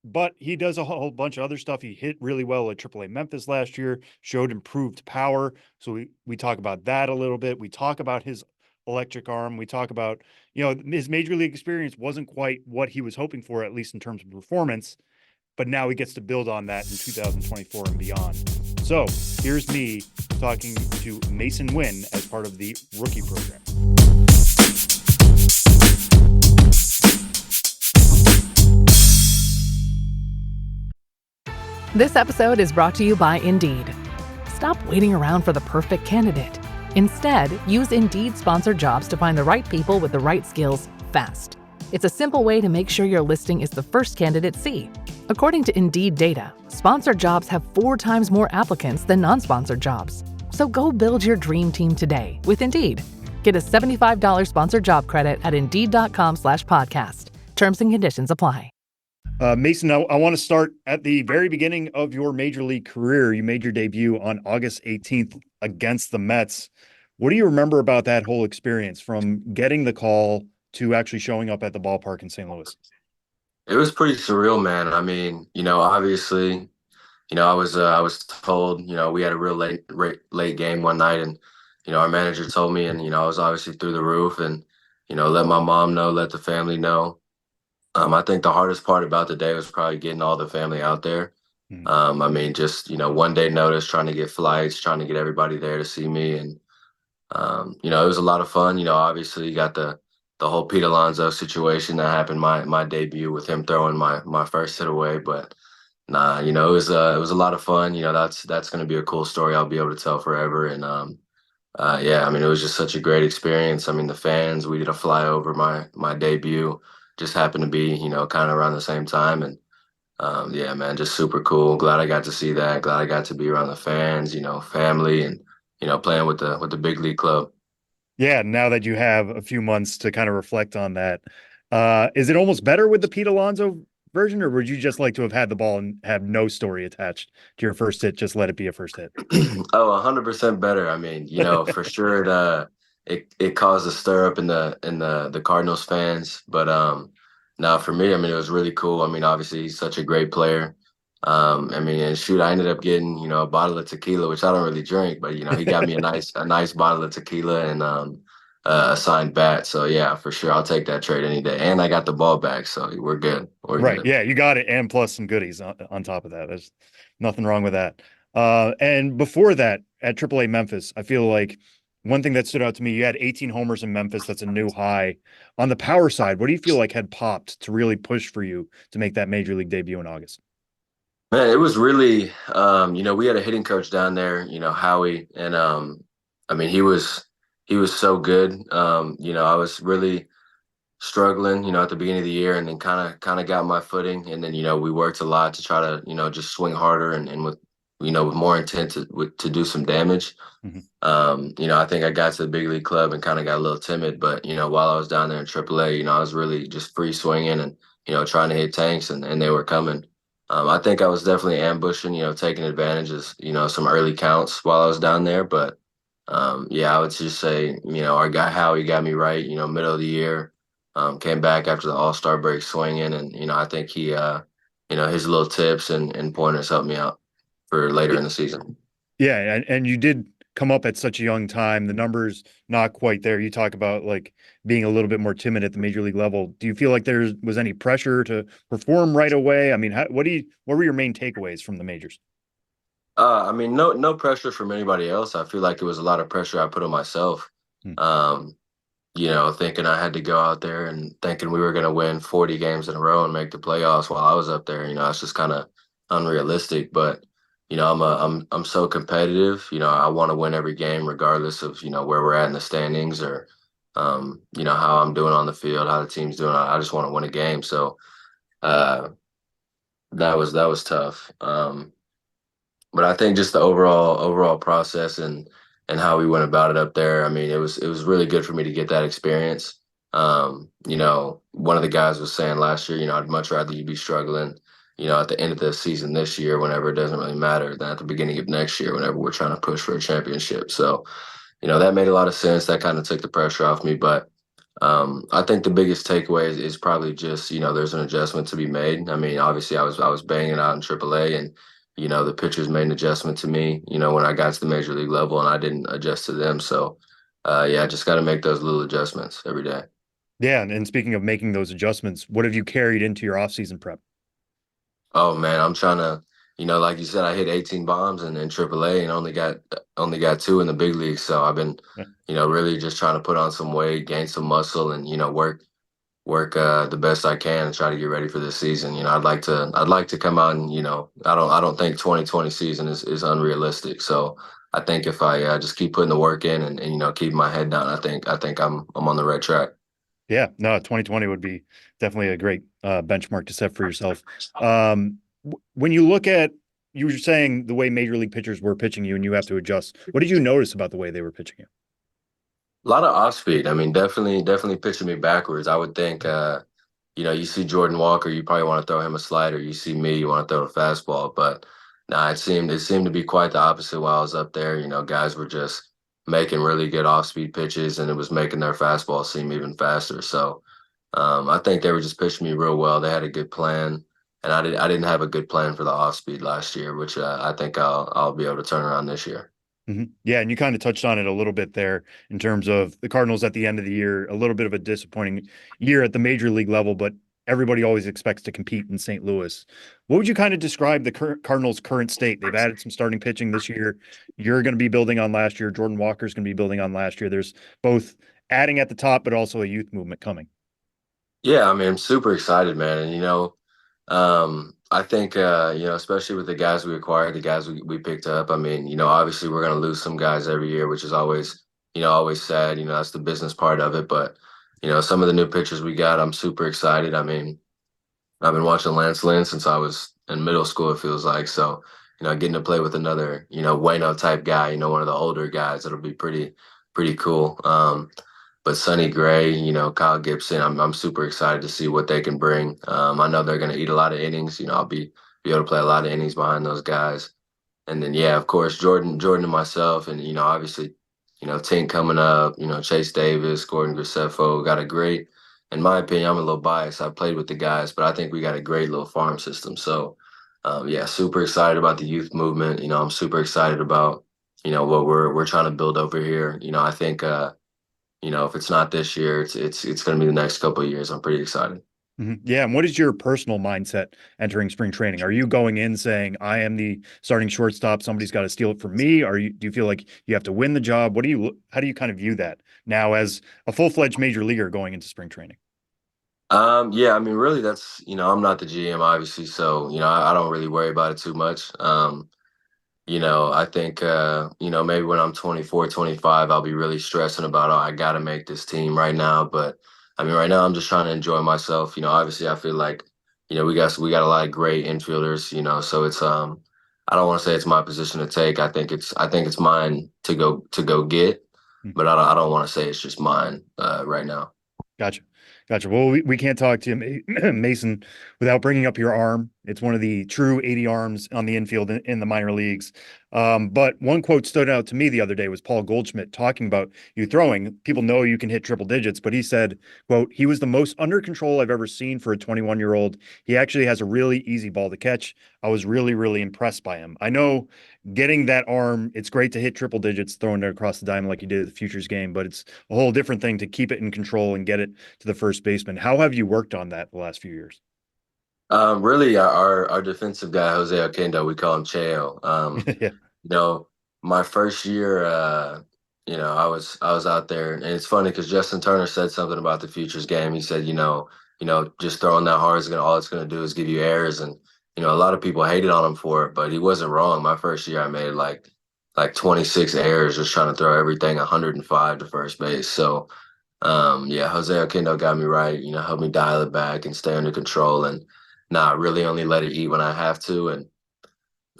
But he does a whole bunch of other stuff. He hit really well at AAA Memphis last year, showed improved power. So we talk about that a little bit. We talk about his electric arm. We talk about, his major league experience wasn't quite what he was hoping for, at least in terms of performance. But now he gets to build on that in 2024 and beyond. So here's me talking to Masyn Winn as part of the rookie program. This episode is brought to you by Indeed. Stop waiting around for the perfect candidate. Instead, use Indeed sponsored jobs to find the right people with the right skills fast. It's a simple way to make sure your listing is the first candidates see. According to Indeed data, sponsored jobs have 4 times more applicants than non-sponsored jobs. So go build your dream team today with Indeed. Get a $75 sponsored job credit at Indeed.com/podcast. Terms and conditions apply. Masyn, I want to start at the very beginning of your major league career. You made your debut on August 18th against the Mets. What do you remember about that whole experience, from getting the call to actually showing up at the ballpark in St. Louis? It was pretty surreal, man. I mean, obviously, I was told, we had a real late game one night, and our manager told me, and I was obviously through the roof, and let my mom know, let the family know. I think the hardest part about the day was probably getting all the family out there. I mean, just, 1 day notice, trying to get flights, trying to get everybody there to see me. And, it was a lot of fun. Obviously you got the whole Pete Alonso situation that happened, my debut with him throwing my first hit away. But nah, it was a lot of fun. That's going to be a cool story I'll be able to tell forever. And, I mean, it was just such a great experience. I mean, the fans, we did a flyover my debut. Just happened to be, kind of around the same time. And, man, just super cool. Glad I got to see that. Glad I got to be around the fans, family, and, playing with the big league club. Yeah. Now that you have a few months to kind of reflect on that, is it almost better with the Pete Alonso version, or would you just like to have had the ball and have no story attached to your first hit? Just let it be a first hit. 100% better. I mean, for sure it caused a stir up in the Cardinals fans, but now for me, I mean, it was really cool. I mean, obviously he's such a great player. I mean, and shoot, I ended up getting a bottle of tequila, which I don't really drink, but he got me a nice bottle of tequila and a signed bat. So yeah, for sure, I'll take that trade any day. And I got the ball back, so we're good. We're right. Good. Yeah, you got it, and plus some goodies on top of that. There's nothing wrong with that. And before that, at AAA Memphis, I feel like one thing that stood out to me, you had 18 homers in Memphis. That's a new high. On the power side, what do you feel like had popped to really push for you to make that major league debut in August? Man, it was really, we had a hitting coach down there, Howie, and I mean, he was so good. I was really struggling, at the beginning of the year, and then kind of got my footing. And then, we worked a lot to try to, just swing harder and with, with more intent to do some damage. Mhm. I think I got to the big league club and kind of got a little timid, but, while I was down there in AAA, I was really just free swinging and, trying to hit tanks and they were coming. I think I was definitely ambushing, taking advantages, some early counts while I was down there. But yeah, I would just say, our guy Howie got me right, middle of the year. Came back after the All-Star break swinging, and I think he, his little tips and pointers helped me out for later in the season. Yeah, and you did come up at such a young time. The numbers not quite there. You talk about like being a little bit more timid at the major league level. Do you feel like there was any pressure to perform right away? I mean, what were your main takeaways from the majors? No pressure from anybody else. I feel like it was a lot of pressure I put on myself. Hmm. Thinking I had to go out there and thinking we were going to win 40 games in a row and make the playoffs while I was up there. It's just kind of unrealistic. But I'm so competitive. I want to win every game regardless of where we're at in the standings or how I'm doing on the field, how the team's doing. I just want to win a game. So that was tough. But I think just the overall process and how we went about it up there. I mean, it was really good for me to get that experience. One of the guys was saying last year, I'd much rather you be struggling, at the end of the season this year, whenever it doesn't really matter, than at the beginning of next year, whenever we're trying to push for a championship. So, that made a lot of sense. That kind of took the pressure off me. But I think the biggest takeaway is probably just, there's an adjustment to be made. I mean, obviously I was banging out in AAA and, the pitchers made an adjustment to me, when I got to the major league level and I didn't adjust to them. So, yeah, I just got to make those little adjustments every day. Yeah, and speaking of making those adjustments, what have you carried into your offseason prep? Oh man, I'm trying to, like you said, I hit 18 bombs in AAA and only got 2 in the big league. So I've been, Yeah. Really just trying to put on some weight, gain some muscle, and work the best I can and try to get ready for this season. I'd like to come out and I don't think 2020 season is unrealistic. So I think if I just keep putting the work in and keep my head down, I think I'm on the right track. Yeah, no, 2020 would be definitely a great benchmark to set for yourself. When you look at, you were saying the way major league pitchers were pitching you and you have to adjust. What did you notice about the way they were pitching you? A lot of off speed. I mean, definitely pitching me backwards. I would think, you see Jordan Walker, you probably want to throw him a slider. You see me, you want to throw a fastball. But nah, it seemed to be quite the opposite while I was up there. Guys were just making really good off speed pitches, and it was making their fastball seem even faster. So I think they were just pitching me real well. They had a good plan, and I didn't have a good plan for the off speed last year, which I think I'll be able to turn around this year. Mm-hmm. Yeah, and you kind of touched on it a little bit there in terms of the Cardinals at the end of the year, a little bit of a disappointing year at the major league level, but everybody always expects to compete in St. Louis. What would you kind of describe the Cardinals' current state? They've added some starting pitching this year. You're going to be building on last year. Jordan Walker's going to be building on last year. There's both adding at the top, but also a youth movement coming. Yeah, I mean, I'm super excited, man. And, I think, especially with the guys we acquired, the guys we picked up, I mean, obviously we're going to lose some guys every year, which is always sad. That's the business part of it. But, some of the new pitchers we got, I'm super excited. I mean, I've been watching Lance Lynn since I was in middle school, it feels like. So, getting to play with another, Wayno type guy, one of the older guys, it'll be pretty cool. But Sonny Gray, Kyle Gibson, I'm super excited to see what they can bring. I know they're going to eat a lot of innings. I'll be able to play a lot of innings behind those guys. And then, yeah, of course, Jordan and myself, and obviously, Tink coming up. Chase Davis, Gordon Graceffo got a great. In my opinion, I'm a little biased. I played with the guys, but I think we got a great little farm system. So, yeah, super excited about the youth movement. I'm super excited about what we're trying to build over here. I think. If it's not this year, it's going to be the next couple of years. I'm pretty excited. Mm-hmm. Yeah. And what is your personal mindset entering spring training? Are you going in saying, I am the starting shortstop, somebody's got to steal it from me? Do you feel like you have to win the job? How do you kind of view that now as a full-fledged major leaguer going into spring training? Yeah, I mean, really that's, I'm not the GM obviously. So, I don't really worry about it too much. I think, maybe when I'm 24, 25, I'll be really stressing about, I got to make this team right now. But I mean, right now I'm just trying to enjoy myself. Obviously I feel like, we got a lot of great infielders, so it's I don't want to say it's my position to take. I think it's mine to go get, Hmm. but I don't want to say it's just mine right now. Gotcha. Gotcha. Well, we can't talk to you, Masyn, without bringing up your arm. It's one of the true 80 arms on the infield in the minor leagues. But one quote stood out to me the other day was Paul Goldschmidt talking about you throwing. People know you can hit triple digits, but he said, quote, he was the most under control I've ever seen for a 21-year-old. He actually has a really easy ball to catch. I was really, really impressed by him. I know getting that arm, it's great to hit triple digits, throwing it across the diamond like you did at the Futures game, but it's a whole different thing to keep it in control and get it to the first baseman. How have you worked on that the last few years? Really, our defensive guy Jose Oquendo, we call him Cheo. Yeah. You know, my first year, I was out there, and it's funny because Justin Turner said something about the futures game. He said, just throwing that hard is all it's gonna do is give you errors, and a lot of people hated on him for it, but he wasn't wrong. My first year, I made like 26 errors just trying to throw everything 105 to first base. So, yeah, Jose Oquendo got me right. Helped me dial it back and stay under control and not really only let it eat when I have to. And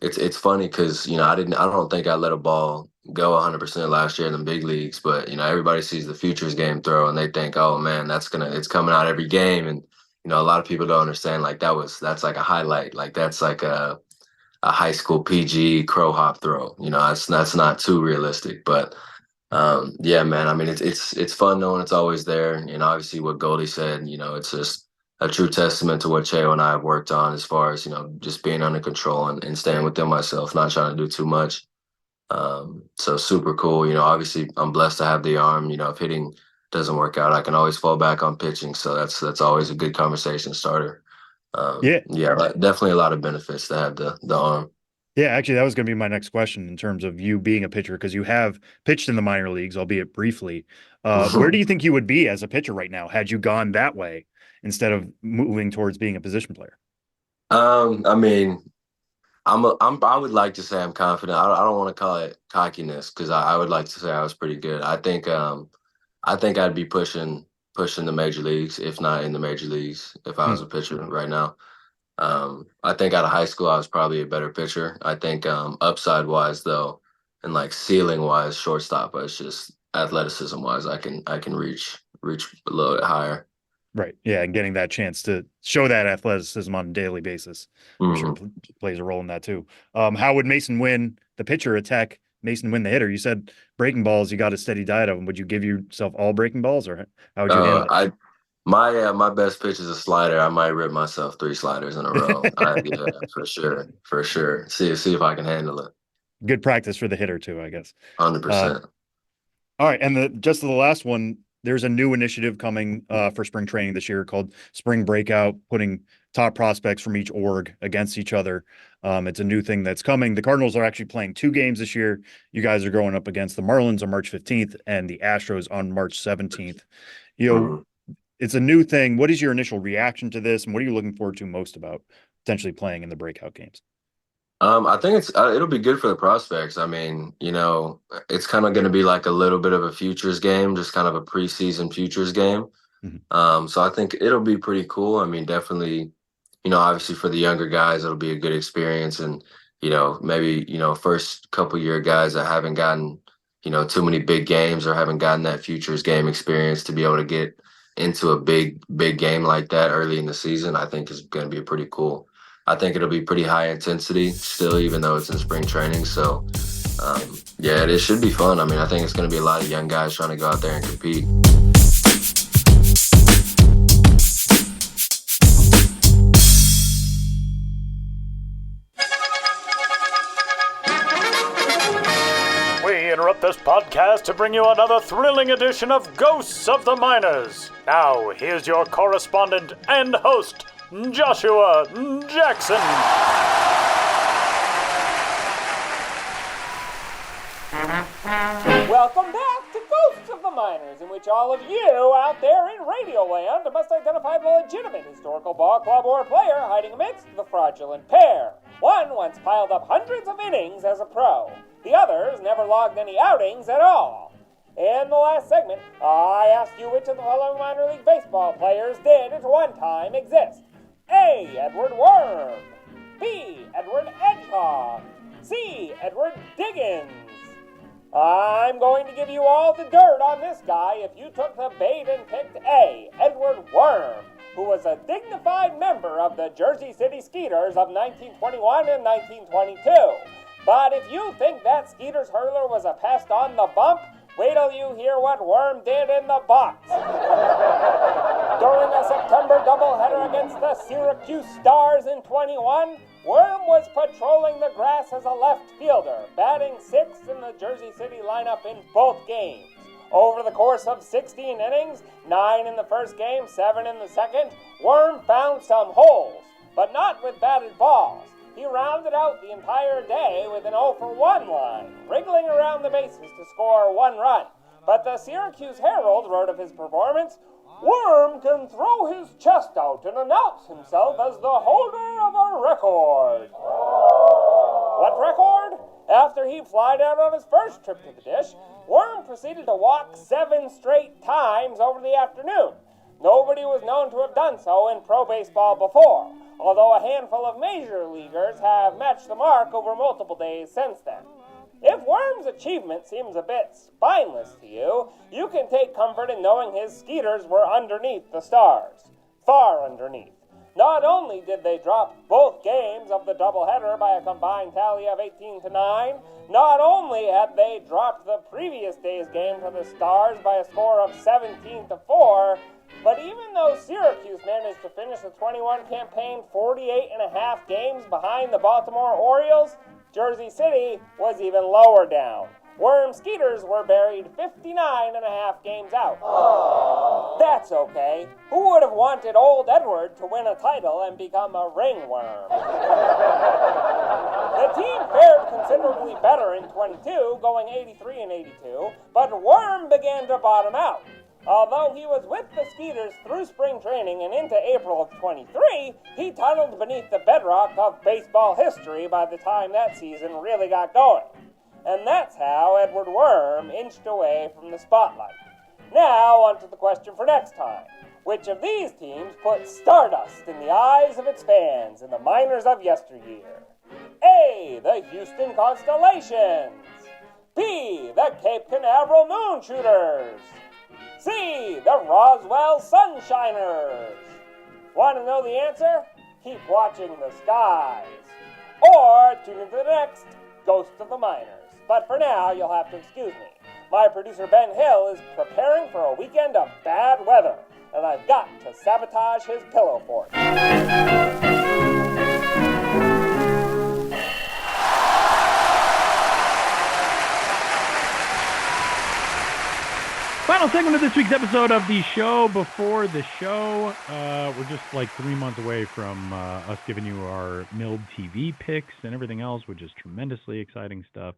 it's funny because I don't think I let a ball go 100% last year in the big leagues, but everybody sees the futures game throw and they think, oh man, it's coming out every game, and a lot of people don't understand like that's like a highlight, like that's like a high school PG crow hop throw. That's not too realistic, but yeah, man. I mean, it's fun knowing it's always there, and obviously what Goldie said, it's just a true testament to what Cheo and I have worked on as far as just being under control and staying within myself, not trying to do too much. So super cool. Obviously I'm blessed to have the arm. If hitting doesn't work out, I can always fall back on pitching. So that's always a good conversation starter. Yeah. Yeah, definitely a lot of benefits to have the arm. Yeah, actually, that was going to be my next question in terms of you being a pitcher, because you have pitched in the minor leagues, albeit briefly. Where do you think you would be as a pitcher right now had you gone that way instead of moving towards being a position player? I mean, I would like to say I'm confident. I don't want to call it cockiness because I would like to say I was pretty good. I think I'd be pushing the major leagues, if not in the major leagues, if I was a pitcher right now. I think out of high school I was probably a better pitcher. I think upside wise though, and like ceiling wise, shortstop, but it's just athleticism wise, I can reach a little bit higher. Right. Yeah, and getting that chance to show that athleticism on a daily basis, I'm sure Hmm. plays a role in that too. How would Masyn Winn, the pitcher, attack Masyn Winn, the hitter? You said breaking balls, you got a steady diet of them. Would you give yourself all breaking balls, or how would you handle I my best pitch is a slider. I might rip myself 3 sliders in a row. it? Yeah, for sure. See if I can handle it. Good practice for the hitter too, I guess. Hundred Uh, percent. all right, and just the last one. There's a new initiative coming for spring training this year called Spring Breakout, putting top prospects from each org against each other. It's a new thing that's coming. The Cardinals are actually playing 2 games this year. You guys are going up against the Marlins on March 15th and the Astros on March 17th. You know, it's a new thing. What is your initial reaction to this, and what are you looking forward to most about potentially playing in the breakout games? I think it'll be good for the prospects. I mean, it's kind of going to be like a little bit of a futures game, just kind of a preseason futures game. Mhm. So I think it'll be pretty cool. I mean, definitely, obviously for the younger guys, it'll be a good experience, and maybe first couple year guys that haven't gotten too many big games or haven't gotten that futures game experience to be able to get into a big game like that early in the season, I think is going to be pretty cool. I think it'll be pretty high intensity still, even though it's in spring training. So, yeah, it should be fun. I mean, I think it's going to be a lot of young guys trying to go out there and compete. We interrupt this podcast to bring you another thrilling edition of Ghosts of the Miners. Now, here's your correspondent and host, Joshua Jackson. Welcome back to Ghosts of the Miners, in which all of you out there in Radio Land must identify the legitimate historical ball club or player hiding amidst the fraudulent pair. One once piled up hundreds of innings as a pro. The others never logged any outings at all. In the last segment, I asked you which of the following minor league baseball players did at one time exist. A. Edward Worm. B. Edward Edgehog. C. Edward Diggins. I'm going to give you all the dirt on this guy if you took the bait and picked A. Edward Worm, who was a dignified member of the Jersey City Skeeters of 1921 and 1922. But if you think that Skeeters hurler was a pest on the bump, wait till you hear what Worm did in the box. During a September doubleheader against the Syracuse Stars in 21, Worm was patrolling the grass as a left fielder, batting sixth in the Jersey City lineup in both games. Over the course of 16 innings, 9 in the first game, 7 in the second, Worm found some holes, but not with batted balls. He rounded out the entire day with an 0-for-1 line, wriggling around the bases to score 1 run. But the Syracuse Herald wrote of his performance, "Worm can throw his chest out and announce himself as the holder of a record." What record? After he flied out on his first trip to the dish, Worm proceeded to walk 7 straight times over the afternoon. Nobody was known to have done so in pro baseball before, although a handful of major leaguers have matched the mark over multiple days since then. If Worm's achievement seems a bit spineless to you, you can take comfort in knowing his Skeeters were underneath the Stars. Far underneath. Not only did they drop both games of the doubleheader by a combined tally of 18-9, not only had they dropped the previous day's game to the Stars by a score of 17-4, but even though Syracuse managed to finish the 21 campaign 48.5 games behind the Baltimore Orioles, Jersey City was even lower down. Worm Skeeters were buried 59.5 games out. That's okay. Who would have wanted old Edward to win a title and become a ringworm? The team fared considerably better in 22, going 83-82, but Worm began to bottom out. Although he was with the Skeeters through spring training and into April of 23, he tunneled beneath the bedrock of baseball history by the time that season really got going. And that's how Edward Worm inched away from the spotlight. Now, on to the question for next time. Which of these teams put stardust in the eyes of its fans in the minors of yesteryear? A. The Houston Constellations. B. The Cape Canaveral Moonshooters. C. The Roswell Sunshiners. Want to know the answer? Keep watching the skies. Or tune into the next Ghost of the Miners. But for now, you'll have to excuse me. My producer Ben Hill is preparing for a weekend of bad weather, and I've got to sabotage his pillow fort. Final segment of this week's episode of the show before the show. We're just like 3 months away from us giving you our milled TV picks and everything else, which is tremendously exciting stuff.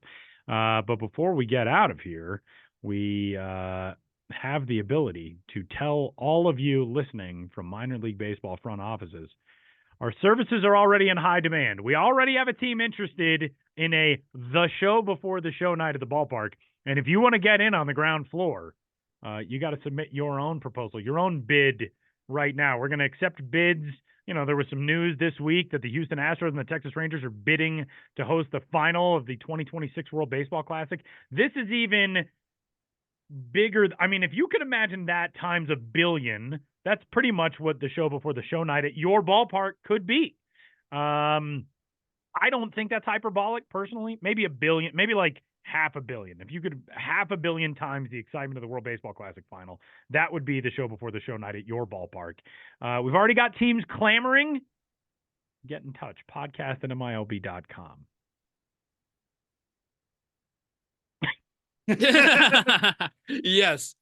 But before we get out of here, we have the ability to tell all of you listening from minor league baseball front offices, our services are already in high demand. We already have a team interested in the show before the show night at the ballpark. And if you want to get in on the ground floor, you got to submit your own proposal, your own bid right now. We're going to accept bids. You know, there was some news this week that the Houston Astros and the Texas Rangers are bidding to host the final of the 2026 World Baseball Classic. This is even bigger. I mean, if you could imagine that times a billion, that's pretty much what the show before the show night at your ballpark could be. I don't think that's hyperbolic personally. Maybe a billion, maybe like $500 million. If you could $500 million times the excitement of the World Baseball Classic final, that would be the show before the show night at your ballpark. We've already got teams clamoring. Get in touch. Podcast@MILB.com. Yes.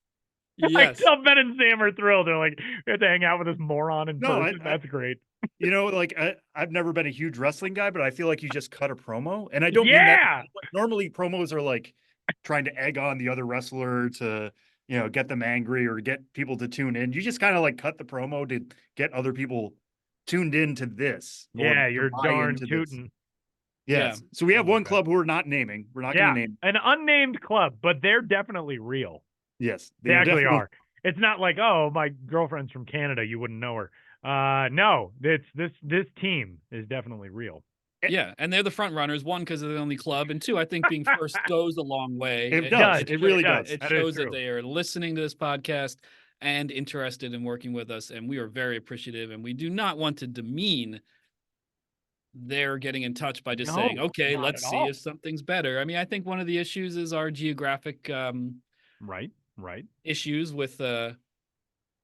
I tell Ben and Sam are thrilled. They're like, we have to hang out with this moron in person. That's great. You know, like I've never been a huge wrestling guy, but I feel like you just cut a promo, and I don't mean that. Normally, promos are like trying to egg on the other wrestler to, you know, get them angry or get people to tune in. You just kind of like cut the promo to get other people tuned into this. Yeah, you're darn tootin'. Yes. Yeah. So we have one club who we're not naming. We're not going to name an unnamed club, but they're definitely real. Yes, They actually definitely are. It's not like, oh, my girlfriend's from Canada, you wouldn't know her. No, it's this team is definitely real. Yeah, and they're the front runners. One, because they're the only club, and two, I think being first goes a long way. It does. It really does. It That is shows that true. they are listening to this podcast and interested in working with us, and we are very appreciative. And we do not want to demean their getting in touch by just saying, "Okay, not let's at see all. if something's better." I mean, I think one of the issues is our geographic Right. issues with One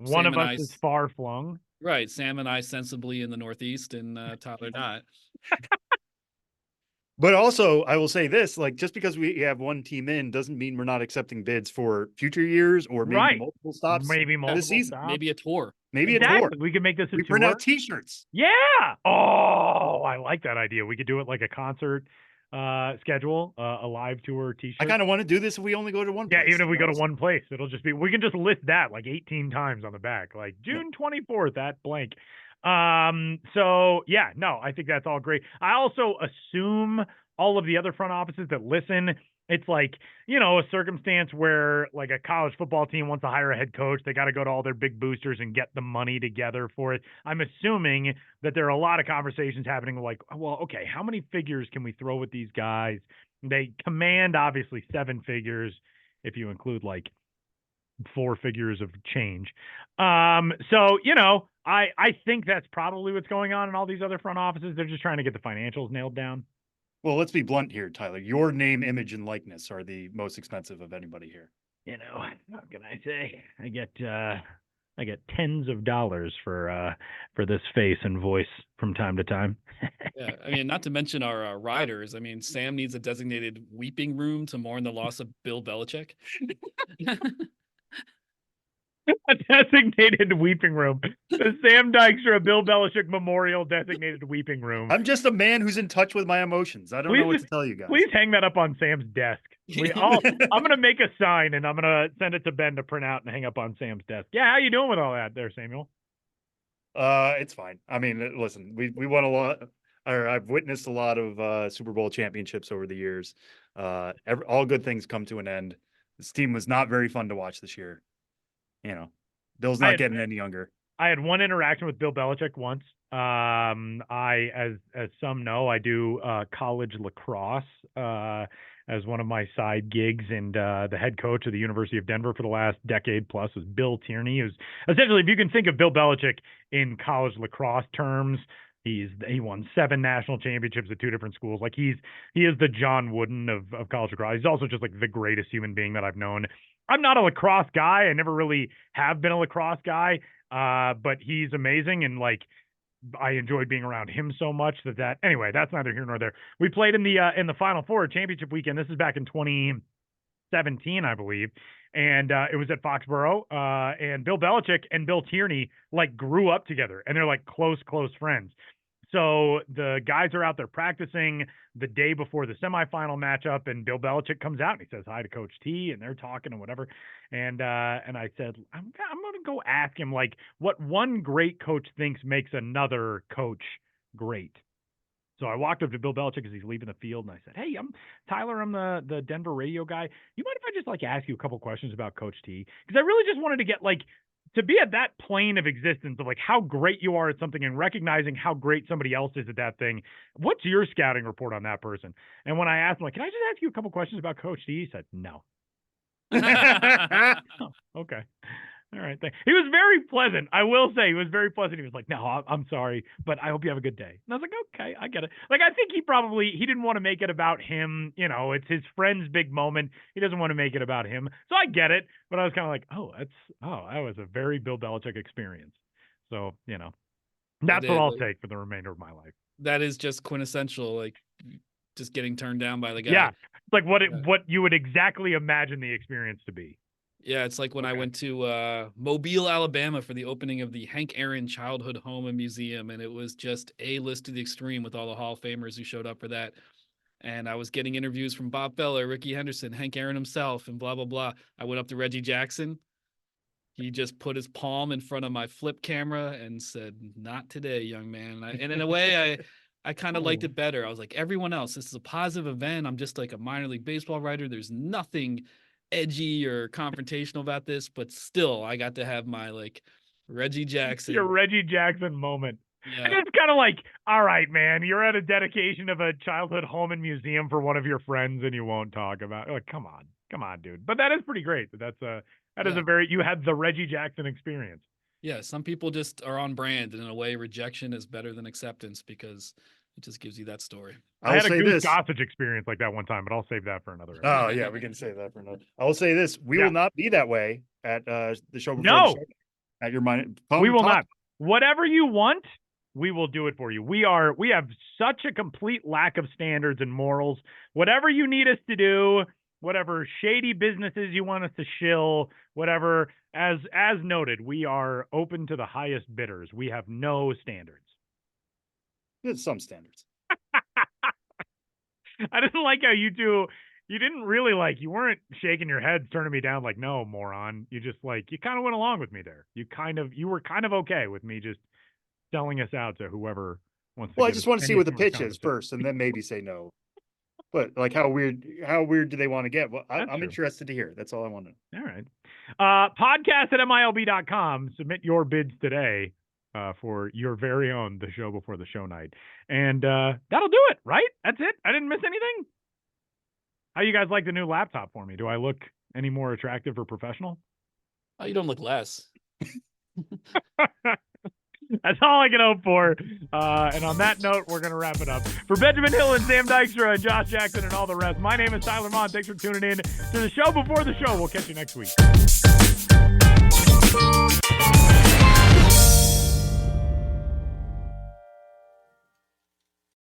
Sam of and us I is far flung. right, Sam and I sensibly in the Northeast, and Tyler not. But also, I will say this: like, just because we have one team in doesn't mean we're not accepting bids for future years or maybe Right. multiple stops. Maybe multiple this season. stops. Maybe a tour. Maybe Exactly. a tour. We could make this a We tour. print out T-shirts. Yeah. Oh, I like that idea. We could do it like a concert schedule, a live tour T-shirt. I kind of want to do this if we only go to one. Yeah, place, even if we go to honestly. one place, it'll just be, we can just list that like 18 times on the back, like June 24th at blank. So yeah, no, I think that's all great. I also assume all of the other front offices that listen, it's like, you know, a circumstance where like a college football team wants to hire a head coach, they got to go to all their big boosters and get the money together for it. I'm assuming that there are a lot of conversations happening like, well, okay, how many figures can we throw with these guys? They command obviously 7 figures if you include like 4 figures of change. So, you know, I think that's probably what's going on in all these other front offices. They're just trying to get the financials nailed down. Well, let's be blunt here, Tyler. Your name, image, and likeness are the most expensive of anybody here. You know, what can I say? I get tens of dollars for this face and voice from time to time. Yeah, I mean, not to mention our riders. I mean, Sam needs a designated weeping room to mourn the loss of Bill Belichick. A designated weeping room. The Sam Dykstra Bill Belichick Memorial designated weeping room. I'm just a man who's in touch with my emotions. I don't know what to tell you guys. Please hang that up on Sam's desk. I'm gonna make a sign and I'm gonna send it to Ben to print out and hang up on Sam's desk. Yeah, how you doing with all that there, Samuel? It's fine. I mean, listen, we won a lot, or I've witnessed a lot of Super Bowl championships over the years. All good things come to an end. This team was not very fun to watch this year. You know, Bill's not getting any younger. I had one interaction with Bill Belichick once. As some know, I do college lacrosse as one of my side gigs, and the head coach of the University of Denver for the last decade plus was Bill Tierney. Who's essentially, if you can think of Bill Belichick in college lacrosse terms, he won 7 national championships at 2 different schools. Like he is the John Wooden of college lacrosse. He's also just like the greatest human being that I've known. I'm not a lacrosse guy. I never really have been a lacrosse guy. But he's amazing, and like I enjoyed being around him so much that anyway, that's neither here nor there. We played in the Final Four championship weekend. This is back in 2017, I believe. And it was at Foxborough. And Bill Belichick and Bill Tierney like grew up together, and they're like close friends. So the guys are out there practicing the day before the semifinal matchup, and Bill Belichick comes out and he says hi to Coach T, and they're talking and whatever. And I said, I'm going to go ask him like what one great coach thinks makes another coach great. So I walked up to Bill Belichick as he's leaving the field, and I said, "Hey, I'm Tyler. I'm the Denver radio guy. You mind if I just like ask you a couple questions about Coach T? Because I really just wanted to get like to be at that plane of existence of like how great you are at something and recognizing how great somebody else is at that thing. What's your scouting report on that person?" And when I asked him, like, "Can I just ask you a couple questions about Coach T?" He said, "No." Oh, okay. All right. He was very pleasant. I will say he was very pleasant. He was like, "No, I'm sorry, but I hope you have a good day." And I was like, "Okay, I get it." Like, I think he didn't want to make it about him. You know, it's his friend's big moment. He doesn't want to make it about him. So I get it. But I was kind of like, that was a very Bill Belichick experience. So, you know, that's what I'll take for the remainder of my life. That is just quintessential, like just getting turned down by the guy. Yeah. Like what you would exactly imagine the experience to be. Yeah, it's like when I went to Mobile, Alabama for the opening of the Hank Aaron Childhood Home and Museum, and it was just A-list to the extreme with all the Hall of Famers who showed up for that. And I was getting interviews from Bob Feller, Ricky Henderson, Hank Aaron himself, and blah, blah, blah. I went up to Reggie Jackson. He just put his palm in front of my flip camera and said, "Not today, young man." And in a way, I kind of liked it better. I was like, everyone else, this is a positive event. I'm just like a minor league baseball writer. There's nothing edgy or confrontational about this, but still I got to have my like Reggie Jackson. Your Reggie Jackson moment. Yeah. And it's kind of like, all right, man, you're at a dedication of a childhood home and museum for one of your friends and you won't talk about it. Like, come on, dude. But that is pretty great. That is a very, you had the Reggie Jackson experience. Yeah. Some people just are on brand, and in a way, rejection is better than acceptance because it just gives you that story. I had a Goose Gossage experience like that one time, but I'll save that for another. Oh yeah, we can save that for another. I will say this: we will not be that way at the show. Before the show, at your mind, we will not. Whatever you want, we will do it for you. We have such a complete lack of standards and morals. Whatever you need us to do, whatever shady businesses you want us to shill, whatever, as noted, we are open to the highest bidders. We have no standards. There's some standards. I didn't like how you didn't really you weren't shaking your head, turning me down like, no, moron. You just you kind of went along with me there. You were kind of okay with me just selling us out to whoever wants to. Well, I just want to see what the pitch is first and then maybe say no. But how weird do they want to get? Well, I'm interested to hear. That's all I want to know. All right. Podcast at MILB.com. Submit your bids today. For your very own The Show Before the Show night. And that'll do it, right? That's it? I didn't miss anything? How you guys like the new laptop for me? Do I look any more attractive or professional? Oh, you don't look less. That's all I can hope for. And on that note, we're going to wrap it up. For Benjamin Hill and Sam Dykstra and Josh Jackson and all the rest, my name is Tyler Mond. Thanks for tuning in to The Show Before the Show. We'll catch you next week.